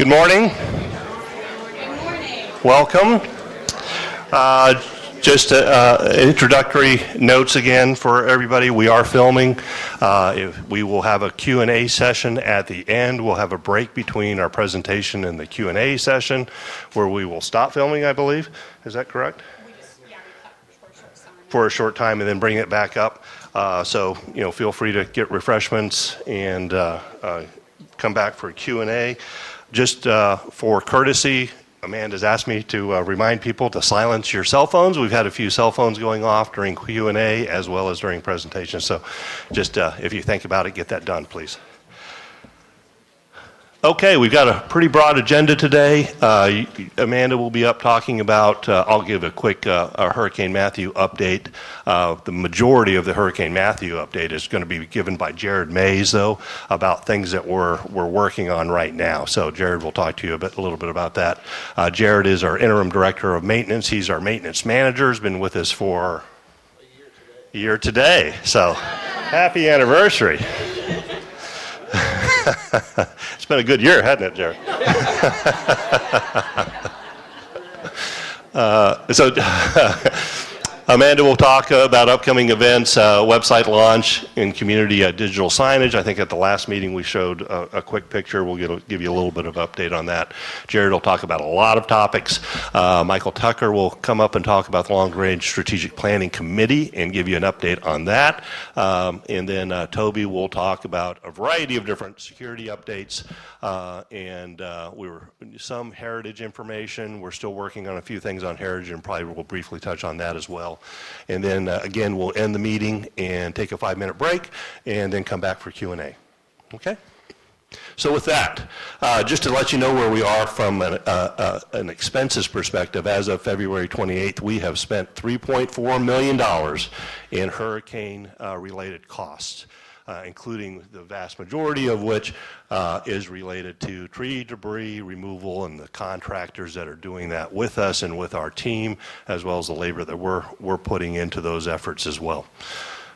Good morning. Good morning. Welcome. Just introductory notes again for everybody. We are filming. We will have a Q&A session at the end. We'll have a break between our presentation and the Q&A session where we will stop filming, I believe. Is that correct? We cut for a short time. For a short time and then bring it back up. So, feel free to get refreshments and come back for Q&A. Just for courtesy, Amanda's asked me to remind people to silence your cell phones. We've had a few cell phones going off during Q&A as well as during presentations. So just if you think about it, get that done, please. Okay, we've got a pretty broad agenda today. Amanda will be up talking about, I'll give a quick Hurricane Matthew update. The majority of the Hurricane Matthew update is going to be given by Jared Mays, though, about things that we're working on right now. So Jared will talk to you a little bit about that. Jared is our interim director of maintenance. He's our maintenance manager. He's been with us for a year today. So happy anniversary. It's been a good year, hasn't it, Jared? Amanda will talk about upcoming events, website launch, and community digital signage. I think at the last meeting we showed a quick picture. We'll give you a little bit of update on that. Jared will talk about a lot of topics. Michael Tucker will come up and talk about the Long Range Strategic Planning Committee and give you an update on that. And then Toby will talk about a variety of different security updates and some heritage information. We're still working on a few things on heritage and probably will briefly touch on that as well. And then again, we'll end the meeting and take a 5-minute break and then come back for Q&A. Okay? So with that, just to let you know where we are from an expenses perspective, as of February 28th, we have spent $3.4 million in hurricane-related costs, including the vast majority of which is related to tree debris removal and the contractors that are doing that with us and with our team, as well as the labor that we're putting into those efforts as well.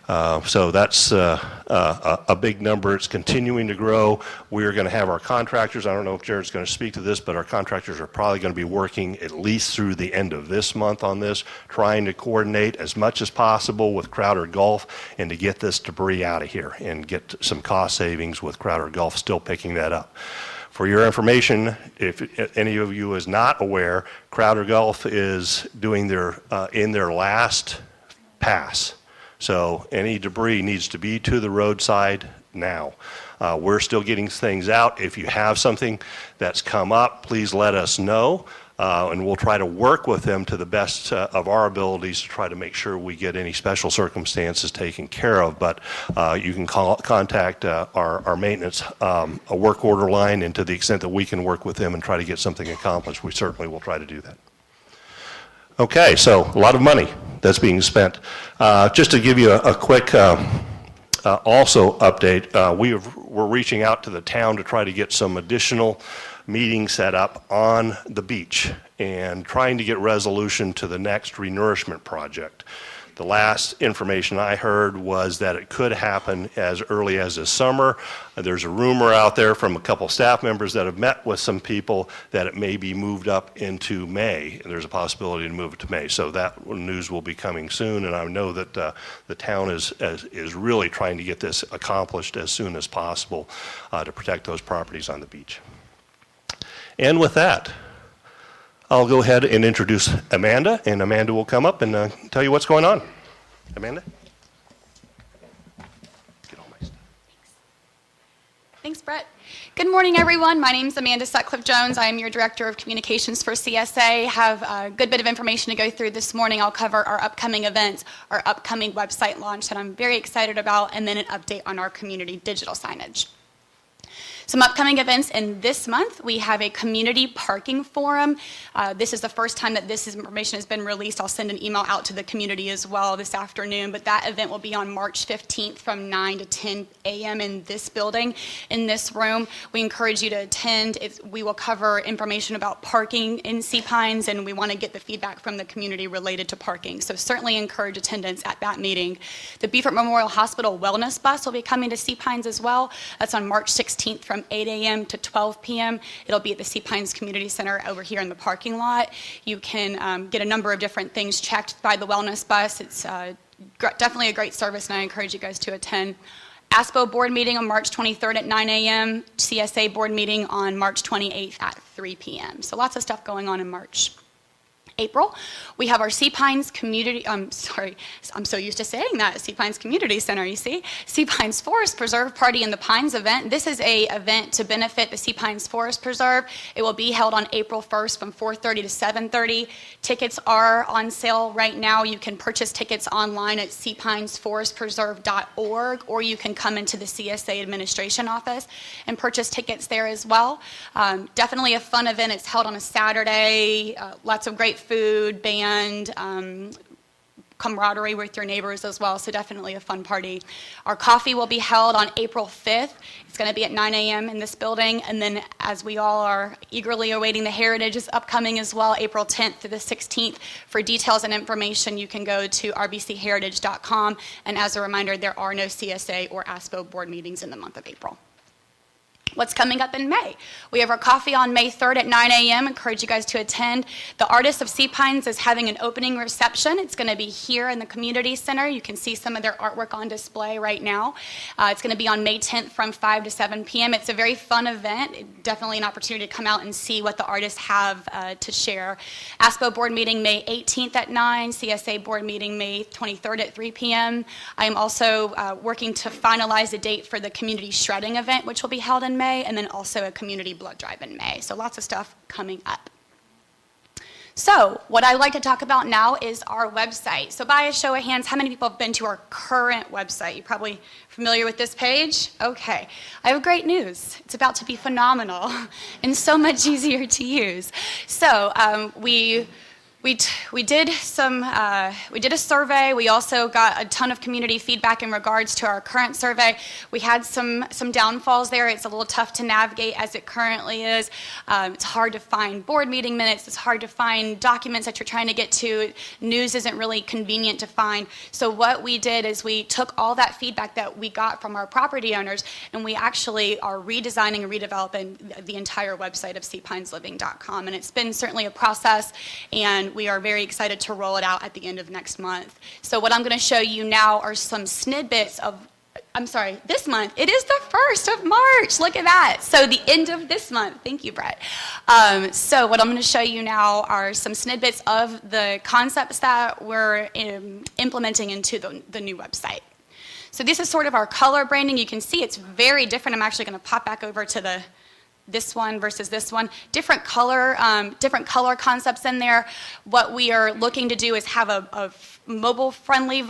So that's a big number. It's continuing to grow. We're going to have our contractors. I don't know if Jared's going to speak to this, but our contractors are probably going to be working at least through the end of this month on this, trying to coordinate as much as possible with Crowder Gulf and to get this debris out of here and get some cost savings with Crowder Gulf still picking that up. For your information, if any of you is not aware, Crowder Gulf is doing in their last pass. So any debris needs to be to the roadside now. We're still getting things out. If you have something that's come up, please let us know, and we'll try to work with them to the best of our abilities to try to make sure we get any special circumstances taken care of. But you can contact our maintenance a work order line, and to the extent that we can work with them and try to get something accomplished, we certainly will try to do that. Okay, so a lot of money that's being spent. Just to give you a quick also update, we're reaching out to the town to try to get some additional meetings set up on the beach and trying to get resolution to the next renourishment project. The last information I heard was that it could happen as early as this summer. There's a rumor out there from a couple staff members that have met with some people that it may be moved up into May. There's a possibility to move it to May. So that news will be coming soon, and I know that the town is really trying to get this accomplished as soon as possible to protect those properties on the beach. And with that, I'll go ahead and introduce Amanda, and Amanda will come up and tell you what's going on. Amanda? Get all my stuff. Thanks, Brett. Good morning, everyone. My name is Amanda Sutcliffe-Jones. I am your Director of Communications for CSA. I have a good bit of information to go through this morning. I'll cover our upcoming events, our upcoming website launch that I'm very excited about, and then an update on our community digital signage. Some upcoming events in this month, we have a community parking forum. This is the first time that this information has been released. I'll send an email out to the community as well this afternoon, but that event will be on March 15th from 9 to 10 a.m. in this building, in this room. We encourage you to attend. We will cover information about parking in Sea Pines, and we want to get the feedback from the community related to parking. So certainly encourage attendance at that meeting. The Beaufort Memorial Hospital Wellness Bus will be coming to Sea Pines as well. That's on March 16th from from 8 a.m. to 12 p.m. It'll be at the Sea Pines Community Center over here in the parking lot. You can get a number of different things checked by the wellness bus. It's definitely a great service, and I encourage you guys to attend. ASPO board meeting on March 23rd at 9 a.m., CSA board meeting on March 28th at 3 p.m. So lots of stuff going on in March. April, we have our Sea Pines Community, I'm so used to saying that, Sea Pines Community Center, you see, Sea Pines Forest Preserve Party in the Pines event. This is a event to benefit the Sea Pines Forest Preserve. It will be held on April 1st from 4:30 to 7:30. Tickets are on sale right now. You can purchase tickets online at seapinesforestpreserve.org, or you can come into the CSA administration office and purchase tickets there as well. Definitely a fun event. It's held on a Saturday, lots of great food, band, camaraderie with your neighbors as well, so definitely a fun party. Our coffee will be held on April 5th. It's going to be at 9 a.m. in this building, and then as we all are eagerly awaiting the Heritage is upcoming as well, April 10th to the 16th. For details and information, you can go to rbcheritage.com, and as a reminder, there are no CSA or ASPO board meetings in the month of April. What's coming up in May? We have our coffee on May 3rd at 9 a.m. Encourage you guys to attend. The Artists of Sea Pines is having an opening reception. It's going to be here in the community center. You can see some of their artwork on display right now. It's going to be on May 10th from 5 to 7 p.m. It's a very fun event. Definitely an opportunity to come out and see what the artists have to share. ASPO board meeting May 18th at 9. CSA board meeting May 23rd at 3 p.m. I am also working to finalize a date for the community shredding event, which will be held in May, and then also a community blood drive in May. So lots of stuff coming up. So what I'd like to talk about now is our website. So by a show of hands, how many people have been to our current website? You're probably familiar with this page? Okay. I have great news. It's about to be phenomenal and so much easier to use. So we did a survey. We also got a ton of community feedback in regards to our current survey. We had some downfalls there. It's a little tough to navigate as it currently is. It's hard to find board meeting minutes. It's hard to find documents that you're trying to get to. News isn't really convenient to find. So what we did is we took all that feedback that we got from our property owners, and we actually are redesigning and redeveloping the entire website of seapinesliving.com. And it's been certainly a process, and we are very excited to roll it out at the end of next month. So what I'm going to show you now are some snippets of, this month. It is the 1st of March. Look at that. So the end of this month. Thank you, Brett. So what I'm going to show you now are some snippets of the concepts that we're implementing into the new website. So this is sort of our color branding. You can see it's very different. I'm actually going to pop back over to this one versus this one. Different color concepts in there. What we are looking to do is have a mobile-friendly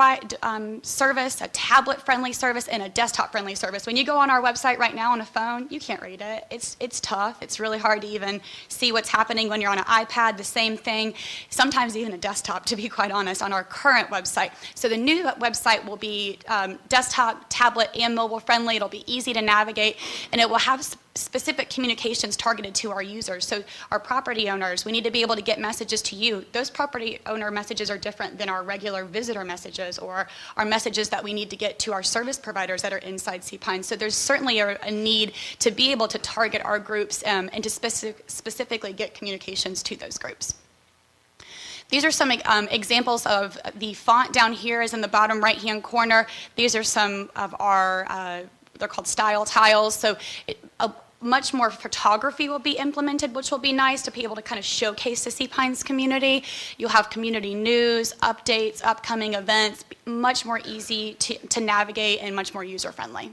service, a tablet-friendly service, and a desktop-friendly service. When you go on our website right now on a phone, you can't read it. It's tough. It's really hard to even see what's happening when you're on an iPad, the same thing. Sometimes even a desktop, to be quite honest, on our current website. So the new website will be desktop, tablet, and mobile-friendly. It'll be easy to navigate, and it will have specific communications targeted to our users. So our property owners, we need to be able to get messages to you. Those property owner messages are different than our regular visitor messages or our messages that we need to get to our service providers that are inside Sea Pines. So there's certainly a need to be able to target our groups and to specifically get communications to those groups. These are some examples of the font. Down here is in the bottom right-hand corner. These are some of our, they're called style tiles. So much more photography will be implemented, which will be nice to be able to kind of showcase the Sea Pines community. You'll have community news, updates, upcoming events, much more easy to navigate and much more user-friendly.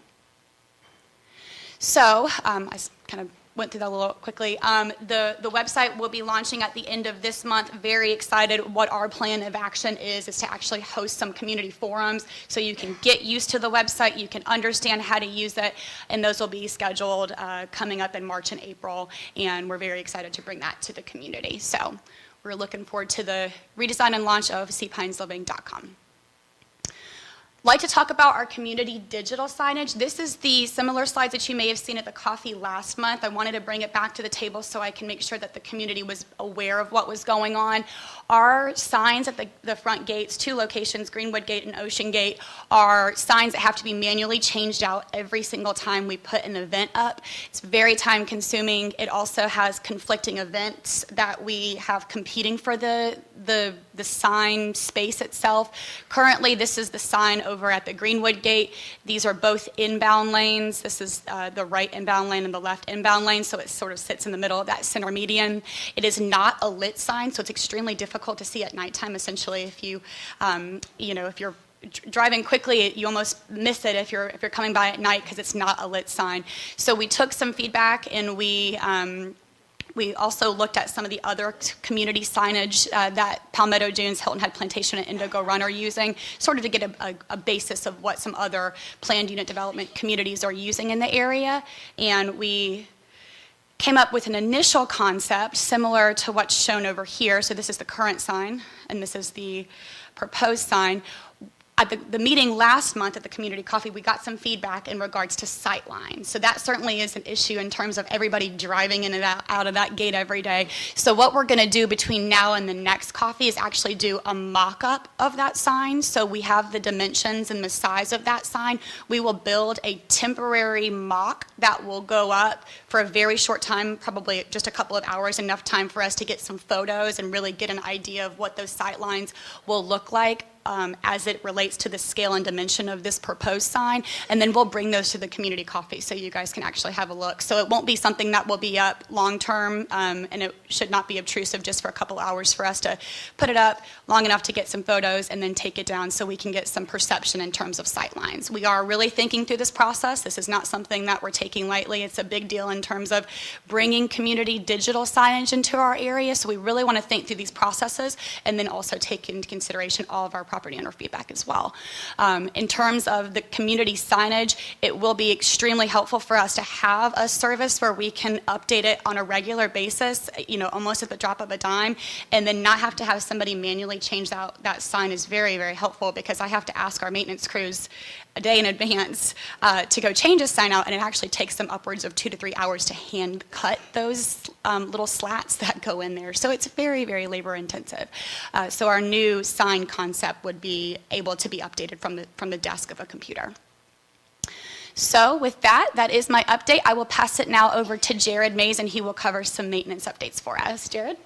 So I kind of went through that a little quickly. The website will be launching at the end of this month. Very excited. What our plan of action is to actually host some community forums so you can get used to the website, you can understand how to use it, and those will be scheduled coming up in March and April, and we're very excited to bring that to the community. So we're looking forward to the redesign and launch of seapinesliving.com. like to talk about our community digital signage. This is the similar slides that you may have seen at the coffee last month. I wanted to bring it back to the table so I can make sure that the community was aware of what was going on. Our signs at the front gates, 2 locations, Greenwood Gate and Ocean Gate, are signs that have to be manually changed out every single time we put an event up. It's very time consuming. It also has conflicting events that we have competing for the sign space itself. Currently, this is the sign over at the Greenwood Gate. These are both inbound lanes. This is the right inbound lane and the left inbound lane, so it sort of sits in the middle of that center median. It is not a lit sign, so it's extremely difficult to see at nighttime. Essentially, if you, if you're driving quickly, you almost miss it if you're coming by at night because it's not a lit sign. So we took some feedback and we also looked at some of the other community signage that Palmetto Dunes, Hilton Head Plantation, and Indigo Run are using, sort of to get a basis of what some other planned unit development communities are using in the area. And we came up with an initial concept similar to what's shown over here. So this is the current sign, and this is the proposed sign. At the meeting last month at the community coffee, we got some feedback in regards to sight lines. So that certainly is an issue in terms of everybody driving in and out of that gate every day. So what we're going to do between now and the next coffee is actually do a mock-up of that sign. So we have the dimensions and the size of that sign. We will build a temporary mock that will go up for a very short time, probably just a couple of hours, enough time for us to get some photos and really get an idea of what those sight lines will look like. As it relates to the scale and dimension of this proposed sign, and then we'll bring those to the community coffee so you guys can actually have a look. So it won't be something that will be up long term, and it should not be obtrusive just for a couple hours for us to put it up long enough to get some photos and then take it down so we can get some perception in terms of sight lines. We are really thinking through this process. This is not something that we're taking lightly. It's a big deal in terms of bringing community digital signage into our area, so we really want to think through these processes and then also take into consideration all of our property owner feedback as well. In terms of the community signage, it will be extremely helpful for us to have a service where we can update it on a regular basis, almost at the drop of a dime, and then not have to have somebody manually change out that sign is very, very helpful because I have to ask our maintenance crews a day in advance to go change a sign out, and it actually takes them upwards of 2 to 3 hours to hand cut those little slats that go in there. So it's very, very labor intensive. So our new sign concept would be able to be updated from the desk of a computer. So with that is my update. I will pass it now over to Jared Mays, and he will cover some maintenance updates for us. Jared?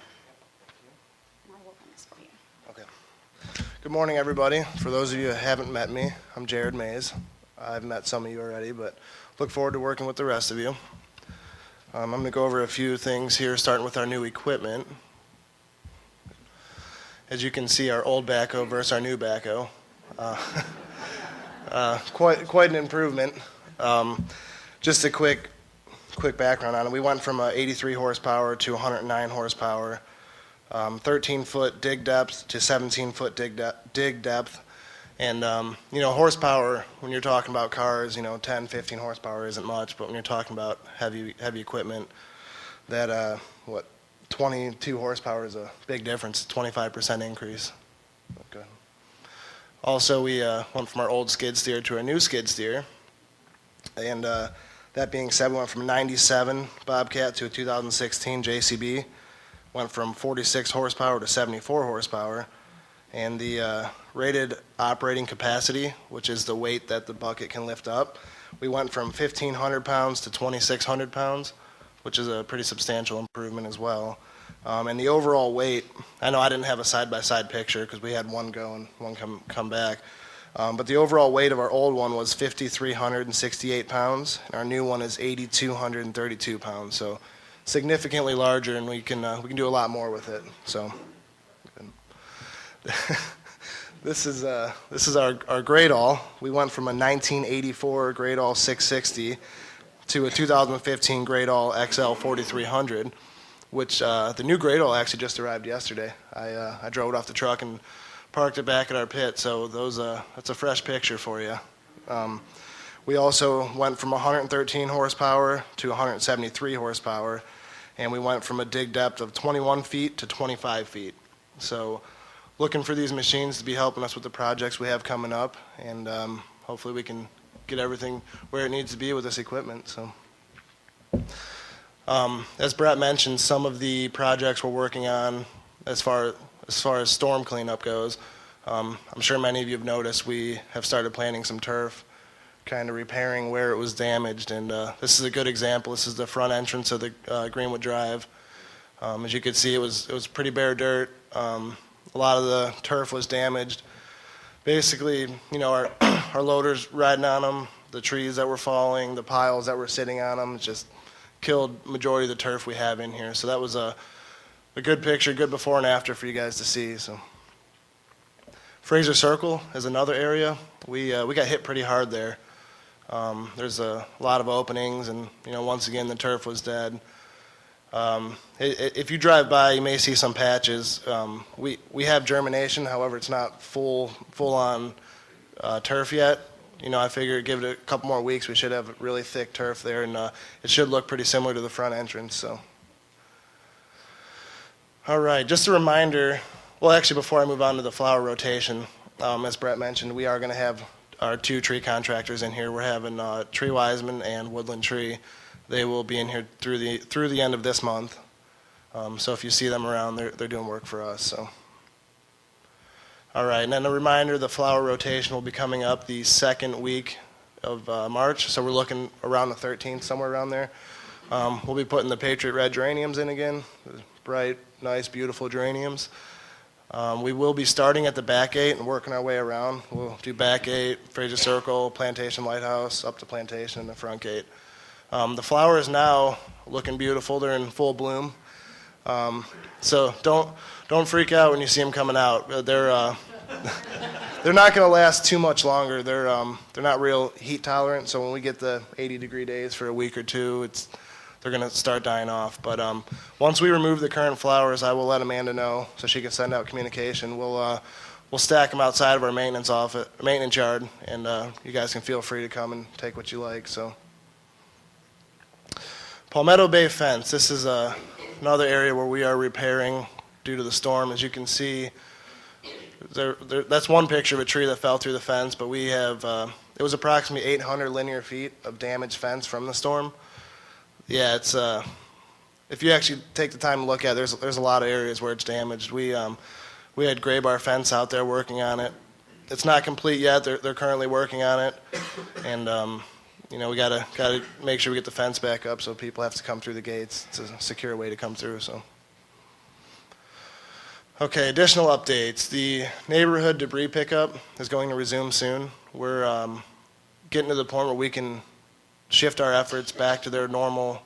Good morning, everybody. For those of you who haven't met me, I'm Jared Mays. I've met some of you already, but look forward to working with the rest of you. I'm going to go over a few things here, starting with our new equipment. As you can see, our old backhoe versus our new backhoe. Quite an improvement. Just a quick background on it. We went from 83 horsepower to 109 horsepower. 13-foot dig depth to 17-foot dig depth. And, horsepower, when you're talking about cars, 10, 15 horsepower isn't much, but when you're talking about heavy equipment, that, 22 horsepower is a big difference, 25% increase. Okay. Also, we went from our old skid steer to our new skid steer. And that being said, we went from a 97 Bobcat to a 2016 JCB. Went from 46 horsepower to 74 horsepower, and the rated operating capacity, which is the weight that the bucket can lift up, we went from 1,500 pounds to 2,600 pounds, which is a pretty substantial improvement as well. And the overall weight, I know I didn't have a side-by-side picture because we had one go and one come back, but the overall weight of our old one was 5,368 pounds, and our new one is 8,232 pounds. So significantly larger, and we can do a lot more with it. So this is our Great All. We went from a 1984 Great All 660 to a 2015 Great All XL 4300, which the new Great All actually just arrived yesterday. I drove it off the truck and parked it back at our pit. So that's a fresh picture for you. We also went from 113 horsepower to 173 horsepower. And we went from a dig depth of 21 feet to 25 feet. So looking for these machines to be helping us with the projects we have coming up, and hopefully we can get everything where it needs to be with this equipment. So, as Brett mentioned, some of the projects we're working on as far as storm cleanup goes, I'm sure many of you have noticed we have started planting some turf, kind of repairing where it was damaged, and this is a good example. This is the front entrance of the Greenwood Drive. As you can see, it was pretty bare dirt. A lot of the turf was damaged. Basically, you know, our loaders riding on them, the trees that were falling, the piles that were sitting on them, just killed majority of the turf we have in here. So that was a good picture, good before and after for you guys to see. So Fraser Circle is another area. We got hit pretty hard there. There's a lot of openings, and you know, once again, the turf was dead. If you drive by, you may see some patches. We have germination, however, it's not full on turf yet. You know, I figure give it a couple more weeks, we should have really thick turf there, and it should look pretty similar to the front entrance. So, all right, just a reminder. Well, actually, before I move on to the flower rotation, as Brett mentioned, we are going to have our 2 tree contractors in here. We're having Tree Wiseman and Woodland Tree. They will be in here through the end of this month. So if you see them around, they're doing work for us. So, all right, and then a reminder: the flower rotation will be coming up the second week of March. So we're looking around the 13th, somewhere around there. We'll be putting the Patriot Red geraniums in again, bright, nice, beautiful geraniums. We will be starting at the back gate and working our way around. We'll do back gate, Fraser Circle, Plantation Lighthouse, up to Plantation, and the front gate. The flowers now looking beautiful. They're in full bloom. So don't freak out when you see them coming out. They're not going to last too much longer. They're not real heat tolerant. So when we get the 80-degree days for a week or two, they're going to start dying off. But once we remove the current flowers, I will let Amanda know so she can send out communication. We'll stack them outside of our maintenance yard, and you guys can feel free to come and take what you like. So. Palmetto Bay fence. This is another area where we are repairing due to the storm. As you can see, that's one picture of a tree that fell through the fence, but we have, it was approximately 800 linear feet of damaged fence from the storm. Yeah, it's, if you actually take the time to look at it, there's a lot of areas where it's damaged. We had gray bar fence out there working on it. It's not complete yet. They're currently working on it, and you know, we gotta make sure we get the fence back up so people have to come through the gates. It's a secure way to come through. So, okay, additional updates. The neighborhood debris pickup is going to resume soon. We're getting to the point where we can shift our efforts back to their normal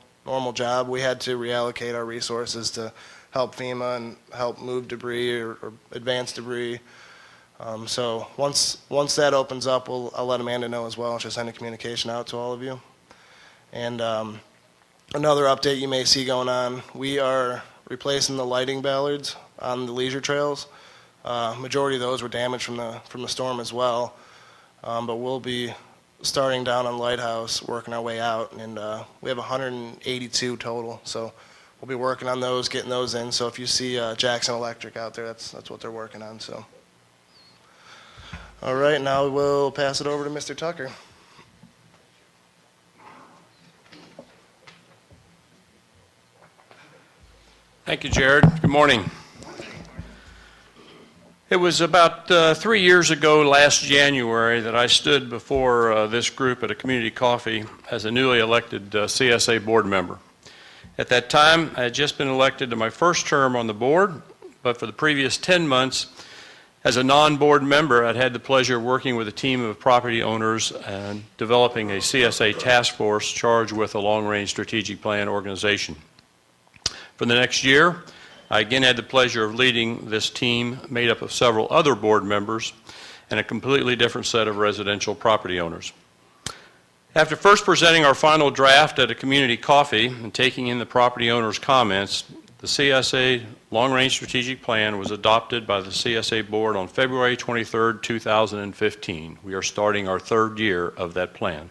job. We had to reallocate our resources to help FEMA and help move debris or advance debris. So once that opens up, I'll let Amanda know as well. She'll send a communication out to all of you. And another update you may see going on, we are replacing the lighting ballards on the leisure trails. Majority of those were damaged from the storm as well. But we'll be starting down on Lighthouse, working our way out, and we have 182 total. So we'll be working on those, getting those in. So if you see Jackson Electric out there, that's what they're working on. So. All right, now we'll pass it over to Mr. Tucker. Thank you, Jared. Good morning. It was about 3 years ago, last January, that I stood before this group at a community coffee as a newly elected CSA board member. At that time, I had just been elected to my first term on the board, but for the previous 10 months, as a non-board member, I'd had the pleasure of working with a team of property owners and developing a CSA task force charged with a long-range strategic plan organization. For the next year, I again had the pleasure of leading this team made up of several other board members and a completely different set of residential property owners. After first presenting our final draft at a community coffee and taking in the property owners' comments, the CSA Long-Range Strategic Plan was adopted by the CSA Board on February 23, 2015. We are starting our third year of that plan.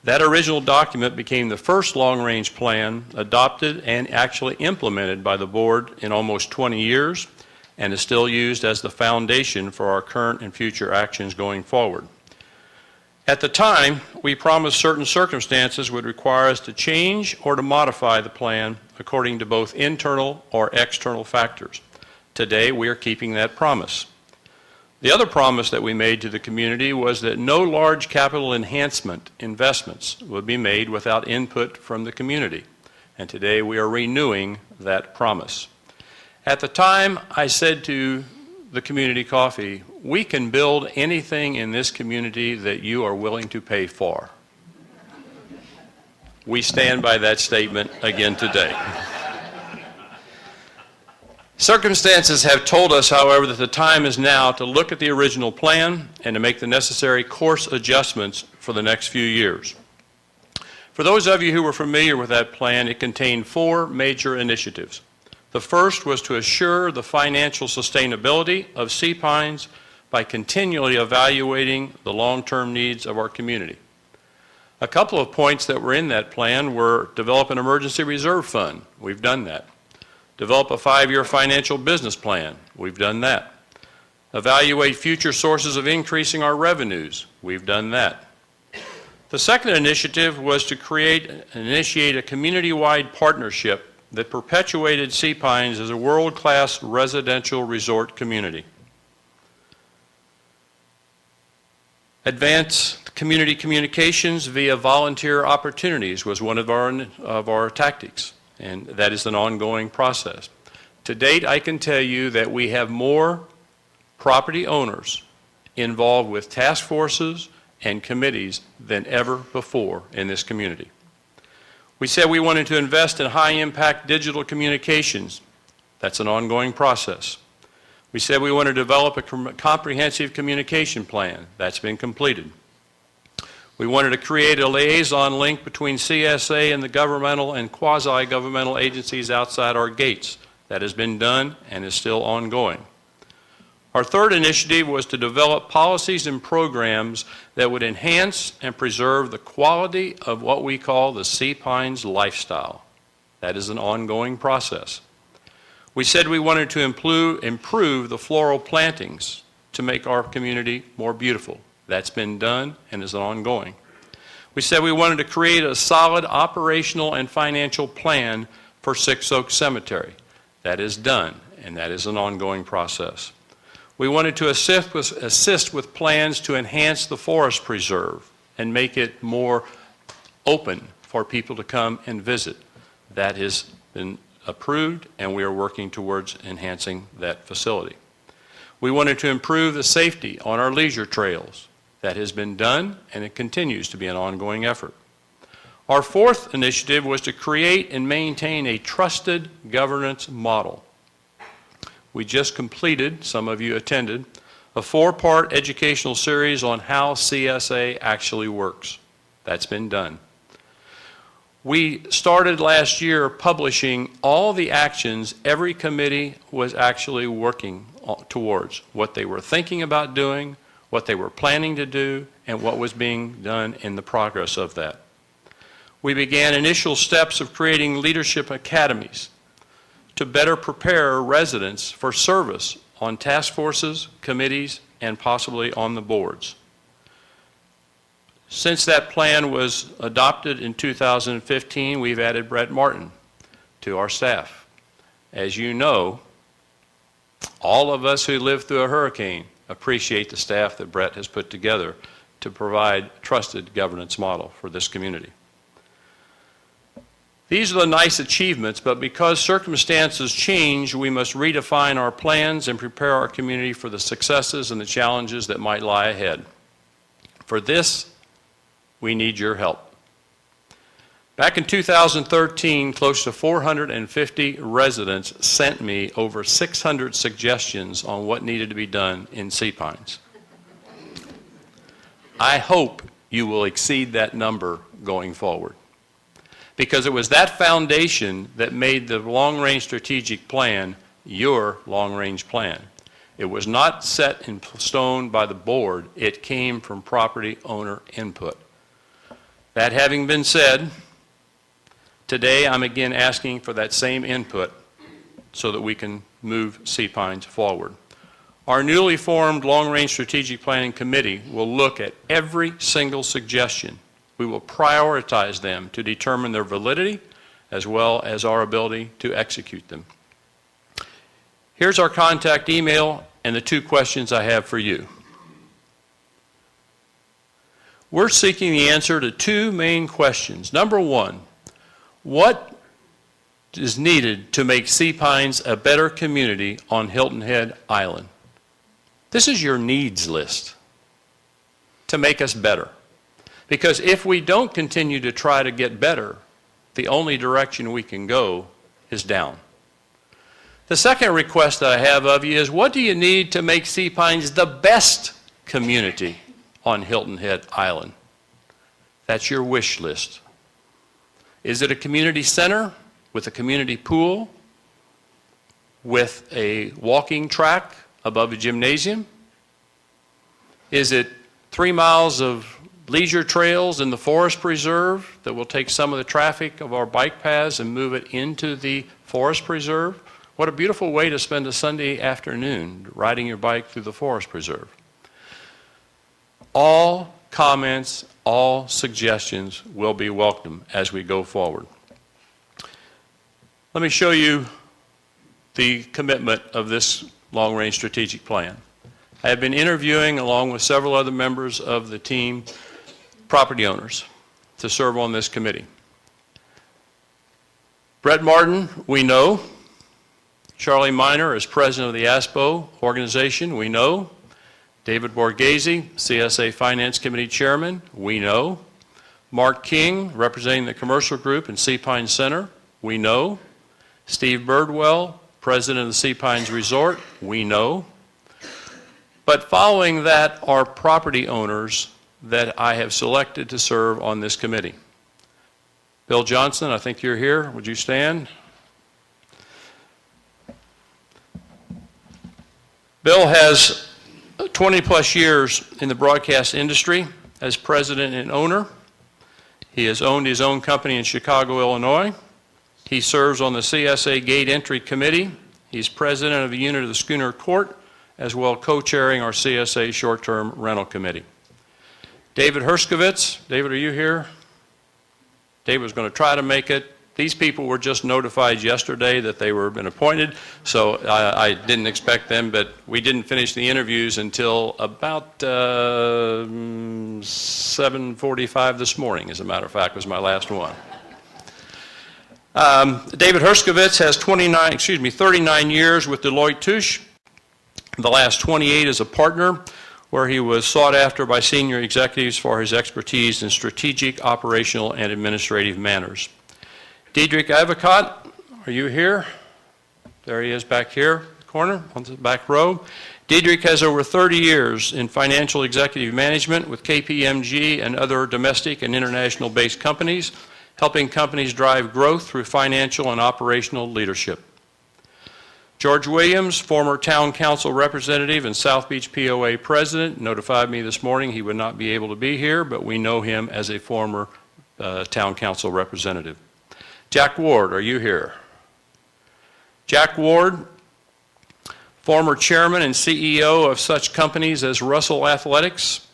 That original document became the first long-range plan adopted and actually implemented by the Board in almost 20 years, and is still used as the foundation for our current and future actions going forward. At the time, we promised certain circumstances would require us to change or to modify the plan according to both internal or external factors. Today, we are keeping that promise. The other promise that we made to the community was that no large capital enhancement investments would be made without input from the community. And today, we are renewing that promise. At the time, I said to the community coffee, we can build anything in this community that you are willing to pay for. We stand by that statement again today. Circumstances have told us, however, that the time is now to look at the original plan and to make the necessary course adjustments for the next few years. For those of you who were familiar with that plan, it contained 4 major initiatives. The first was to assure the financial sustainability of Sea Pines by continually evaluating the long-term needs of our community. A couple of points that were in that plan were develop an emergency reserve fund. We've done that. Develop a 5-year financial business plan. We've done that. Evaluate future sources of increasing our revenues. We've done that. The second initiative was to initiate a community-wide partnership that perpetuated Sea Pines as a world-class residential resort community. Advance community communications via volunteer opportunities was one of our tactics, and that is an ongoing process. To date, I can tell you that we have more property owners involved with task forces and committees than ever before in this community. We said we wanted to invest in high-impact digital communications. That's an ongoing process. We said we want to develop a comprehensive communication plan. That's been completed. We wanted to create a liaison link between CSA and the governmental and quasi-governmental agencies outside our gates. That has been done and is still ongoing. Our third initiative was to develop policies and programs that would enhance and preserve the quality of what we call the Sea Pines lifestyle. That is an ongoing process. We said we wanted to improve the floral plantings to make our community more beautiful. That's been done and is ongoing. We said we wanted to create a solid operational and financial plan for Six Oaks Cemetery. That is done, and that is an ongoing process. We wanted to assist with plans to enhance the forest preserve and make it more open for people to come and visit. That has been approved, and we are working towards enhancing that facility. We wanted to improve the safety on our leisure trails. That has been done, and it continues to be an ongoing effort. Our fourth initiative was to create and maintain a trusted governance model. We just completed, some of you attended, a 4-part educational series on how CSA actually works. That's been done. We started last year publishing all the actions every committee was actually working towards, what they were thinking about doing, what they were planning to do, and what was being done in the progress of that. We began initial steps of creating leadership academies to better prepare residents for service on task forces, committees, and possibly on the boards. Since that plan was adopted in 2015, we've added Brett Martin to our staff. As you know, all of us who lived through a hurricane appreciate the staff that Brett has put together to provide a trusted governance model for this community. These are the nice achievements, but because circumstances change, we must redefine our plans and prepare our community for the successes and the challenges that might lie ahead. For this, we need your help. Back in 2013, close to 450 residents sent me over 600 suggestions on what needed to be done in Sea Pines. I hope you will exceed that number going forward, because it was that foundation that made the long-range strategic plan your long-range plan. It was not set in stone by the board. It came from property owner input. That having been said, today I'm again asking for that same input so that we can move Sea Pines forward. Our newly formed Long-Range Strategic Planning Committee will look at every single suggestion. We will prioritize them to determine their validity as well as our ability to execute them. Here's our contact email and the 2 questions I have for you. We're seeking the answer to 2 main questions. Number 1, what is needed to make Sea Pines a better community on Hilton Head Island? This is your needs list to make us better. Because if we don't continue to try to get better, the only direction we can go is down. The second request that I have of you is, what do you need to make Sea Pines the best community on Hilton Head Island? That's your wish list. Is it a community center with a community pool, with a walking track above a gymnasium? Is it 3 miles of leisure trails in the forest preserve that will take some of the traffic of our bike paths and move it into the forest preserve? What a beautiful way to spend a Sunday afternoon, riding your bike through the forest preserve. All comments, all suggestions will be welcome as we go forward. Let me show you the commitment of this long-range strategic plan. I have been interviewing, along with several other members of the team, property owners to serve on this committee. Brett Martin, we know. Charlie Miner is president of the ASPO organization, we know. David Borghese, CSA Finance Committee Chairman, we know. Mark King, representing the commercial group in Sea Pines Center, we know. Steve Birdwell, president of the Sea Pines Resort, we know. But following that are property owners that I have selected to serve on this committee. Bill Johnson, I think you're here. Would you stand? Bill has 20-plus years in the broadcast industry as president and owner. He has owned his own company in Chicago, Illinois. He serves on the CSA Gate Entry Committee. He's president of a unit of the Schooner Court, as well co-chairing our CSA Short-Term Rental Committee. David Herskovitz. David, are you here? David was going to try to make it. These people were just notified yesterday that they were been appointed, so I didn't expect them, but we didn't finish the interviews until about 7:45 this morning, as a matter of fact, was my last one. David Herskovitz has 39 years with Deloitte Touche. The last 28 as a partner, where he was sought after by senior executives for his expertise in strategic, operational, and administrative matters. Diedrich Avocott, are you here? There he is back here, in the corner, on the back row. Diedrich has over 30 years in financial executive management with KPMG and other domestic and international-based companies, helping companies drive growth through financial and operational leadership. George Williams, former town council representative and South Beach POA president, notified me this morning he would not be able to be here, but we know him as a former town council representative. Jack Ward, are you here? Jack Ward, former chairman and CEO of such companies as Russell Athletics,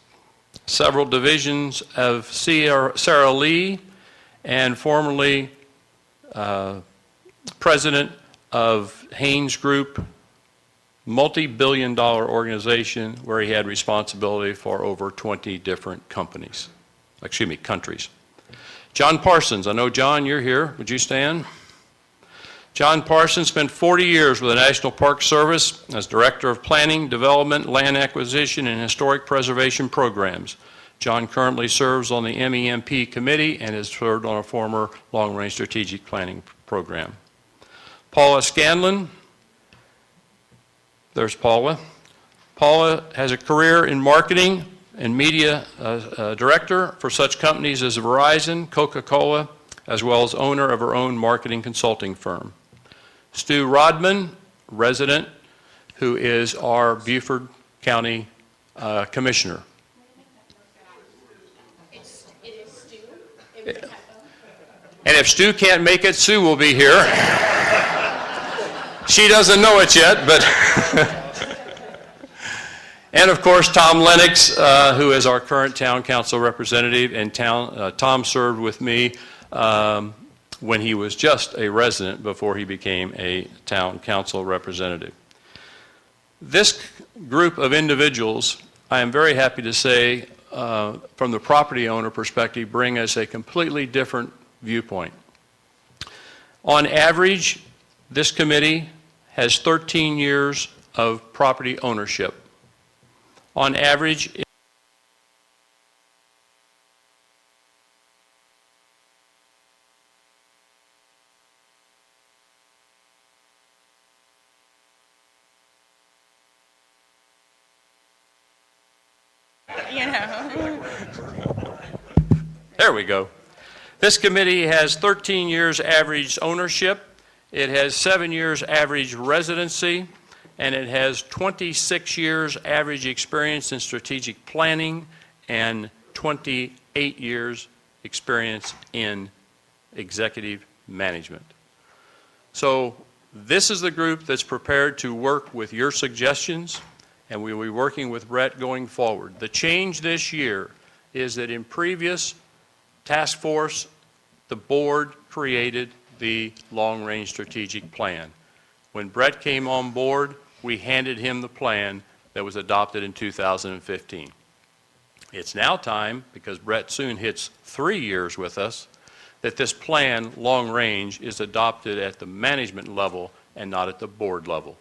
several divisions of Sara Lee, and formerly president of Haynes Group, multi-billion-dollar organization where he had responsibility for over 20 different countries. John Parsons, I know John, you're here. Would you stand? John Parsons spent 40 years with the National Park Service as Director of Planning, Development, Land Acquisition, and Historic Preservation Programs. John currently serves on the MEMP Committee and has served on a former long-range strategic planning program. Paula Scanlon, there's Paula. Paula has a career in marketing and media director for such companies as Verizon, Coca-Cola, as well as owner of her own marketing consulting firm. Stu Rodman, resident, who is our Beaufort County Commissioner. It is Stu. And if Stu can't make it, Sue will be here. She doesn't know it yet, but... And of course, Tom Lennox, who is our current town council representative, and Tom served with me when he was just a resident before he became a town council representative. This group of individuals, I am very happy to say, from the property owner perspective, bring us a completely different viewpoint. On average, this committee has 13 years of property ownership. On average, there we go. This committee has 13 years average ownership, it has 7 years average residency, and it has 26 years average experience in strategic planning and 28 years experience in executive management. So this is the group that's prepared to work with your suggestions, and we will be working with Brett going forward. The change this year is that in previous task force, the board created the long-range strategic plan. When Brett came on board, we handed him the plan that was adopted in 2015. It's now time, because Brett soon hits 3 years with us, that this plan, long range, is adopted at the management level and not at the board level.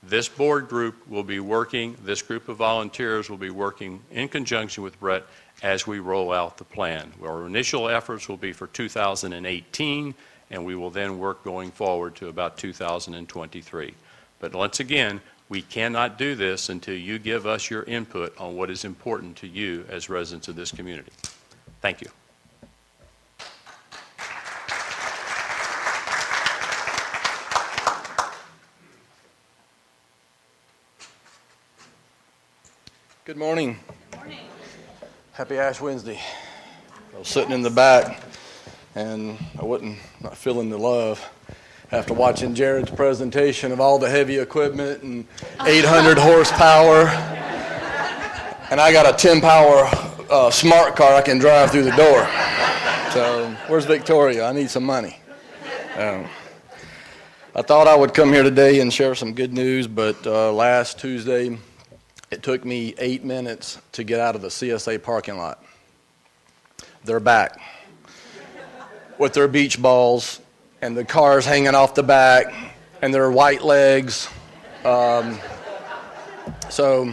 This board group will be working, this group of volunteers will be working in conjunction with Brett as we roll out the plan. Our initial efforts will be for 2018, and we will then work going forward to about 2023. But once again, we cannot do this until you give us your input on what is important to you as residents of this community. Thank you. Good morning. Good morning. Happy Ash Wednesday. I was sitting in the back and I wasn't not feeling the love after watching Jared's presentation of all the heavy equipment and 800 horsepower. And I got a 10-power smart car I can drive through the door. So where's Victoria? I need some money. I thought I would come here today and share some good news, but last Tuesday, it took me 8 minutes to get out of the CSA parking lot. They're back with their beach balls and the cars hanging off the back and their white legs. So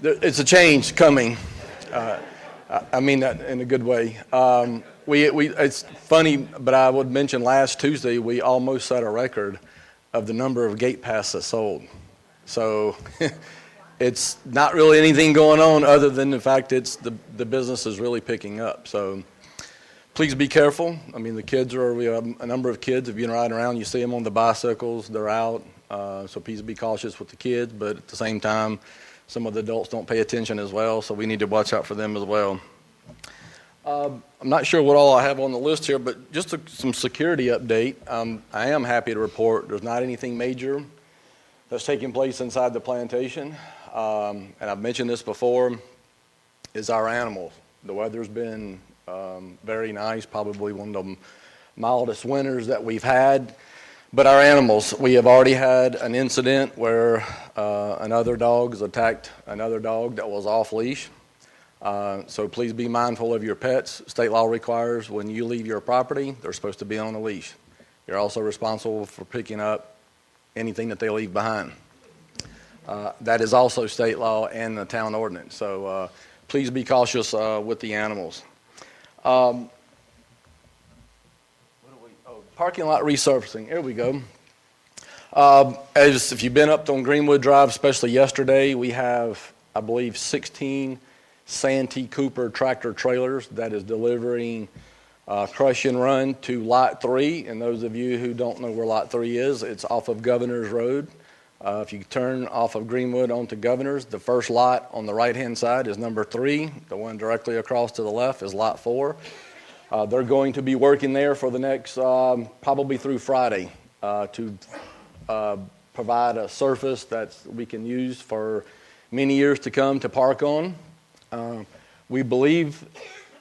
it's a change coming. I mean that in a good way. It's funny, but I would mention last Tuesday we almost set a record of the number of gate passes sold. So it's not really anything going on other than the fact the business is really picking up. So please be careful. I mean, we have a number of kids. If you're riding around, you see them on the bicycles, they're out. So please be cautious with the kids, but at the same time, some of the adults don't pay attention as well, so we need to watch out for them as well. I'm not sure what all I have on the list here, but just some security update. I am happy to report there's not anything major that's taking place inside the plantation. And I've mentioned this before, is our animals. The weather's been very nice, probably one of the mildest winters that we've had. But our animals, we have already had an incident where another dog has attacked another dog that was off leash. So please be mindful of your pets. State law requires when you leave your property, they're supposed to be on a leash. You're also responsible for picking up anything that they leave behind. That is also state law and the town ordinance. So please be cautious with the animals. Parking lot resurfacing. Here we go. As if you've been up on Greenwood Drive, especially yesterday, we have, I believe, 16 Santee Cooper tractor trailers that is delivering crush and run to Lot 3. And those of you who don't know where Lot 3 is, it's off of Governor's Road. If you turn off of Greenwood onto Governor's, the first lot on the right-hand side is number 3. The one directly across to the left is Lot 4. They're going to be working there for the next, probably through Friday, to provide a surface that we can use for many years to come to park on. We believe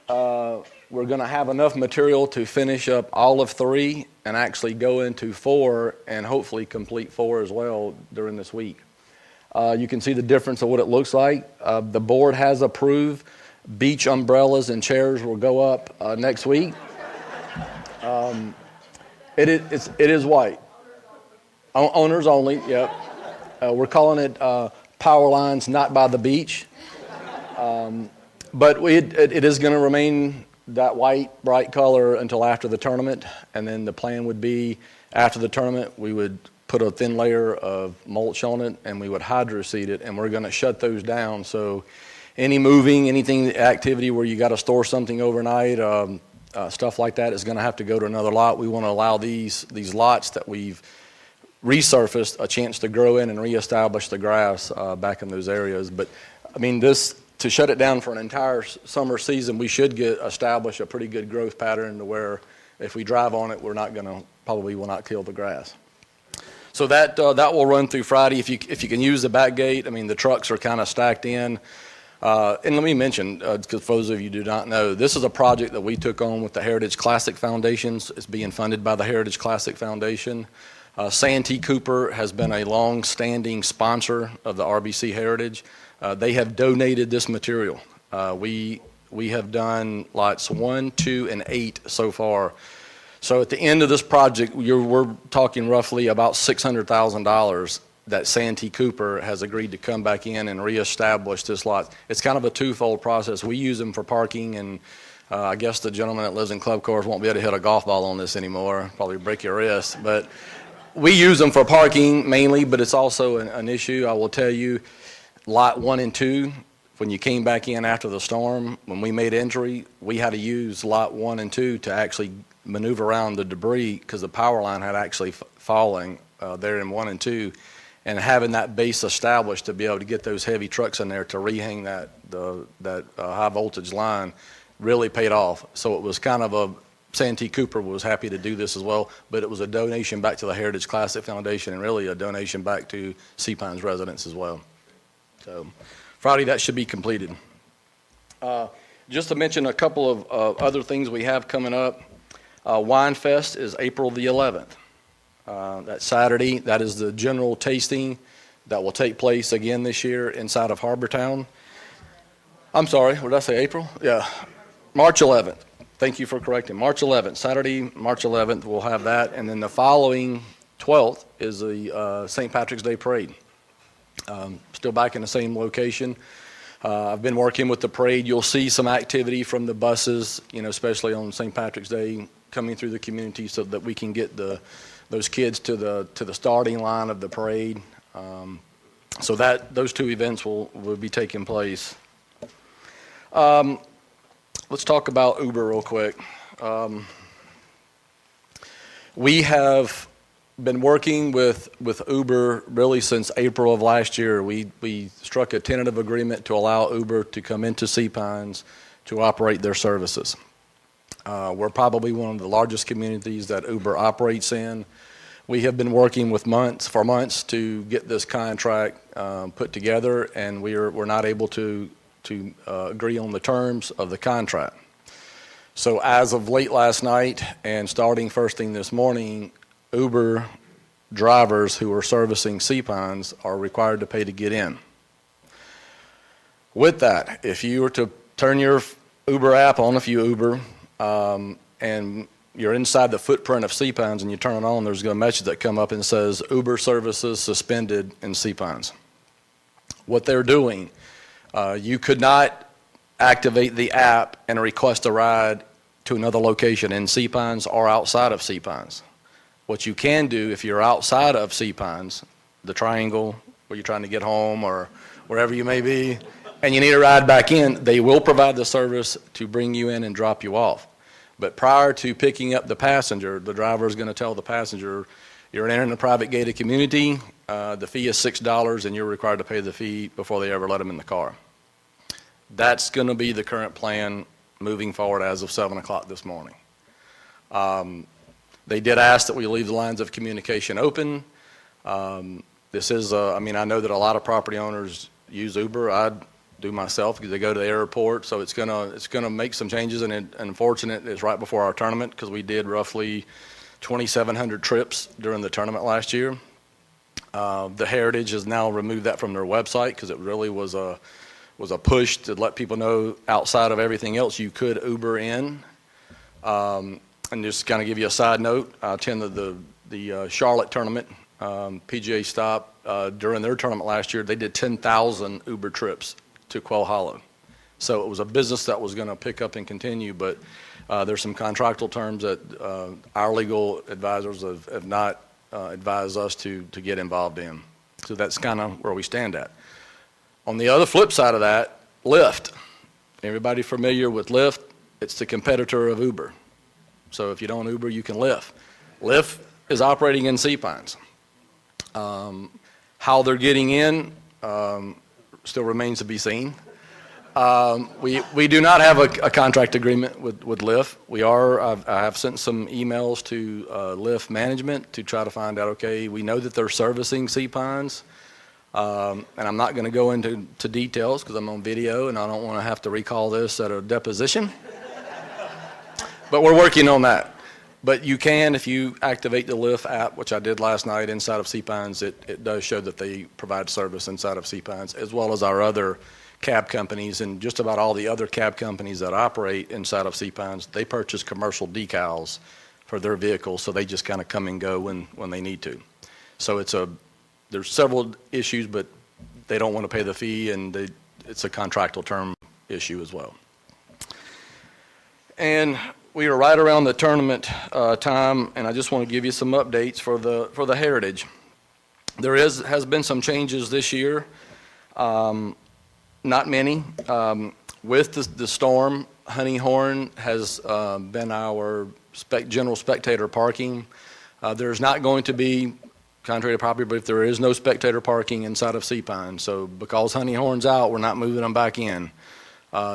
we're going to have enough material to finish up all of 3 and actually go into 4 and hopefully complete 4 as well during this week. You can see the difference of what it looks like. The board has approved beach umbrellas and chairs will go up next week. It is white. Owners only, yep. We're calling it Power Lines Not by the Beach. But it is going to remain that white, bright color until after the tournament. And then the plan would be after the tournament, we would put a thin layer of mulch on it and we would hydro-seed it. And we're going to shut those down. So any moving, anything, activity where you got to store something overnight, stuff like that is going to have to go to another lot. We want to allow these lots that we've resurfaced a chance to grow in and reestablish the grass back in those areas. But I mean, to shut it down for an entire summer season, we should establish a pretty good growth pattern to where if we drive on it, probably will not kill the grass. So that will run through Friday. If you can use the back gate, I mean, the trucks are kind of stacked in. And let me mention, because for those of you who do not know, this is a project that we took on with the Heritage Classic Foundations. It's being funded by the Heritage Classic Foundation. Santee Cooper has been a long-standing sponsor of the RBC Heritage. They have donated this material. We have done lots 1, 2, and 8 so far. So at the end of this project, we're talking roughly about $600,000 that Santee Cooper has agreed to come back in and reestablish this lot. It's kind of a twofold process. We use them for parking, and I guess the gentleman that lives in Club Cars won't be able to hit a golf ball on this anymore, probably break your wrist. But we use them for parking mainly, but it's also an issue. I will tell you, lot 1 and 2, when you came back in after the storm, when we made entry, we had to use lot 1 and 2 to actually maneuver around the debris because the power line had actually fallen there in 1 and 2. And having that base established to be able to get those heavy trucks in there to rehang that high voltage line really paid off. So it was kind of Santee Cooper was happy to do this as well, but it was a donation back to the Heritage Classic Foundation and really a donation back to Sea Pines residents as well. So Friday, that should be completed. Just to mention a couple of other things we have coming up. Wine Fest is April the 11th. That Saturday, that is the general tasting that will take place again this year inside of Harbortown. I'm sorry, what did I say, April? Yeah, March 11th. Thank you for correcting. March 11th, Saturday, March 11th, we'll have that. And then the following 12th is the St. Patrick's Day Parade. Still back in the same location. I've been working with the parade. You'll see some activity from the buses, especially on St. Patrick's Day, coming through the community so that we can get those kids to the starting line of the parade. So those 2 events will be taking place. Let's talk about Uber real quick. We have been working with Uber really since April of last year. We struck a tentative agreement to allow Uber to come into Sea Pines to operate their services. We're probably one of the largest communities that Uber operates in. We have been working for months to get this contract put together, and we're not able to agree on the terms of the contract. So as of late last night and starting first thing this morning, Uber drivers who are servicing Sea Pines are required to pay to get in. With that, if you were to turn your Uber app on, if you Uber, and you're inside the footprint of Sea Pines and you turn it on, there's a message that come up and says, Uber services suspended in Sea Pines. What they're doing, you could not activate the app and request a ride to another location in Sea Pines or outside of Sea Pines. What you can do if you're outside of Sea Pines, the triangle where you're trying to get home or wherever you may be, and you need a ride back in, they will provide the service to bring you in and drop you off. But prior to picking up the passenger, the driver is going to tell the passenger, you're entering a private gated community, the fee is $6 and you're required to pay the fee before they ever let them in the car. That's going to be the current plan moving forward as of 7 o'clock this morning. They did ask that we leave the lines of communication open. This is, I mean, I know that a lot of property owners use Uber. I do myself because they go to the airport, so it's gonna make some changes, and unfortunate it's right before our tournament because we did roughly 2,700 trips during the tournament last year. The Heritage has now removed that from their website because it really was a push to let people know outside of everything else you could Uber in. And just kind of give you a side note, I attended the Charlotte tournament, PGA Stop. During their tournament last year, they did 10,000 Uber trips to Quail Hollow. So it was a business that was going to pick up and continue, but there's some contractual terms that our legal advisors have not advised us to get involved in. So that's kind of where we stand at. On the other flip side of that, Lyft. Everybody familiar with Lyft? It's the competitor of Uber. So if you don't Uber, you can Lyft. Lyft is operating in Sea Pines. How they're getting in still remains to be seen. We do not have a contract agreement with Lyft. I have sent some emails to Lyft management to try to find out, okay, we know that they're servicing Sea Pines, and I'm not going to go into details because I'm on video and I don't want to have to recall this at a deposition. But we're working on that. But you can, if you activate the Lyft app, which I did last night inside of Sea Pines, it does show that they provide service inside of Sea Pines, as well as our other cab companies and just about all the other cab companies that operate inside of Sea Pines. They purchase commercial decals for their vehicles, so they just kind of come and go when they need to. So there's several issues, but they don't want to pay the fee, and it's a contractual term issue as well. And we are right around the tournament time, and I just want to give you some updates for the Heritage. There has been some changes this year, not many. With the storm, Honey Horn has been our general spectator parking. There's not going to be, contrary to property, but if there is no spectator parking inside of Sea Pine. So because Honey Horn's out, we're not moving them back in.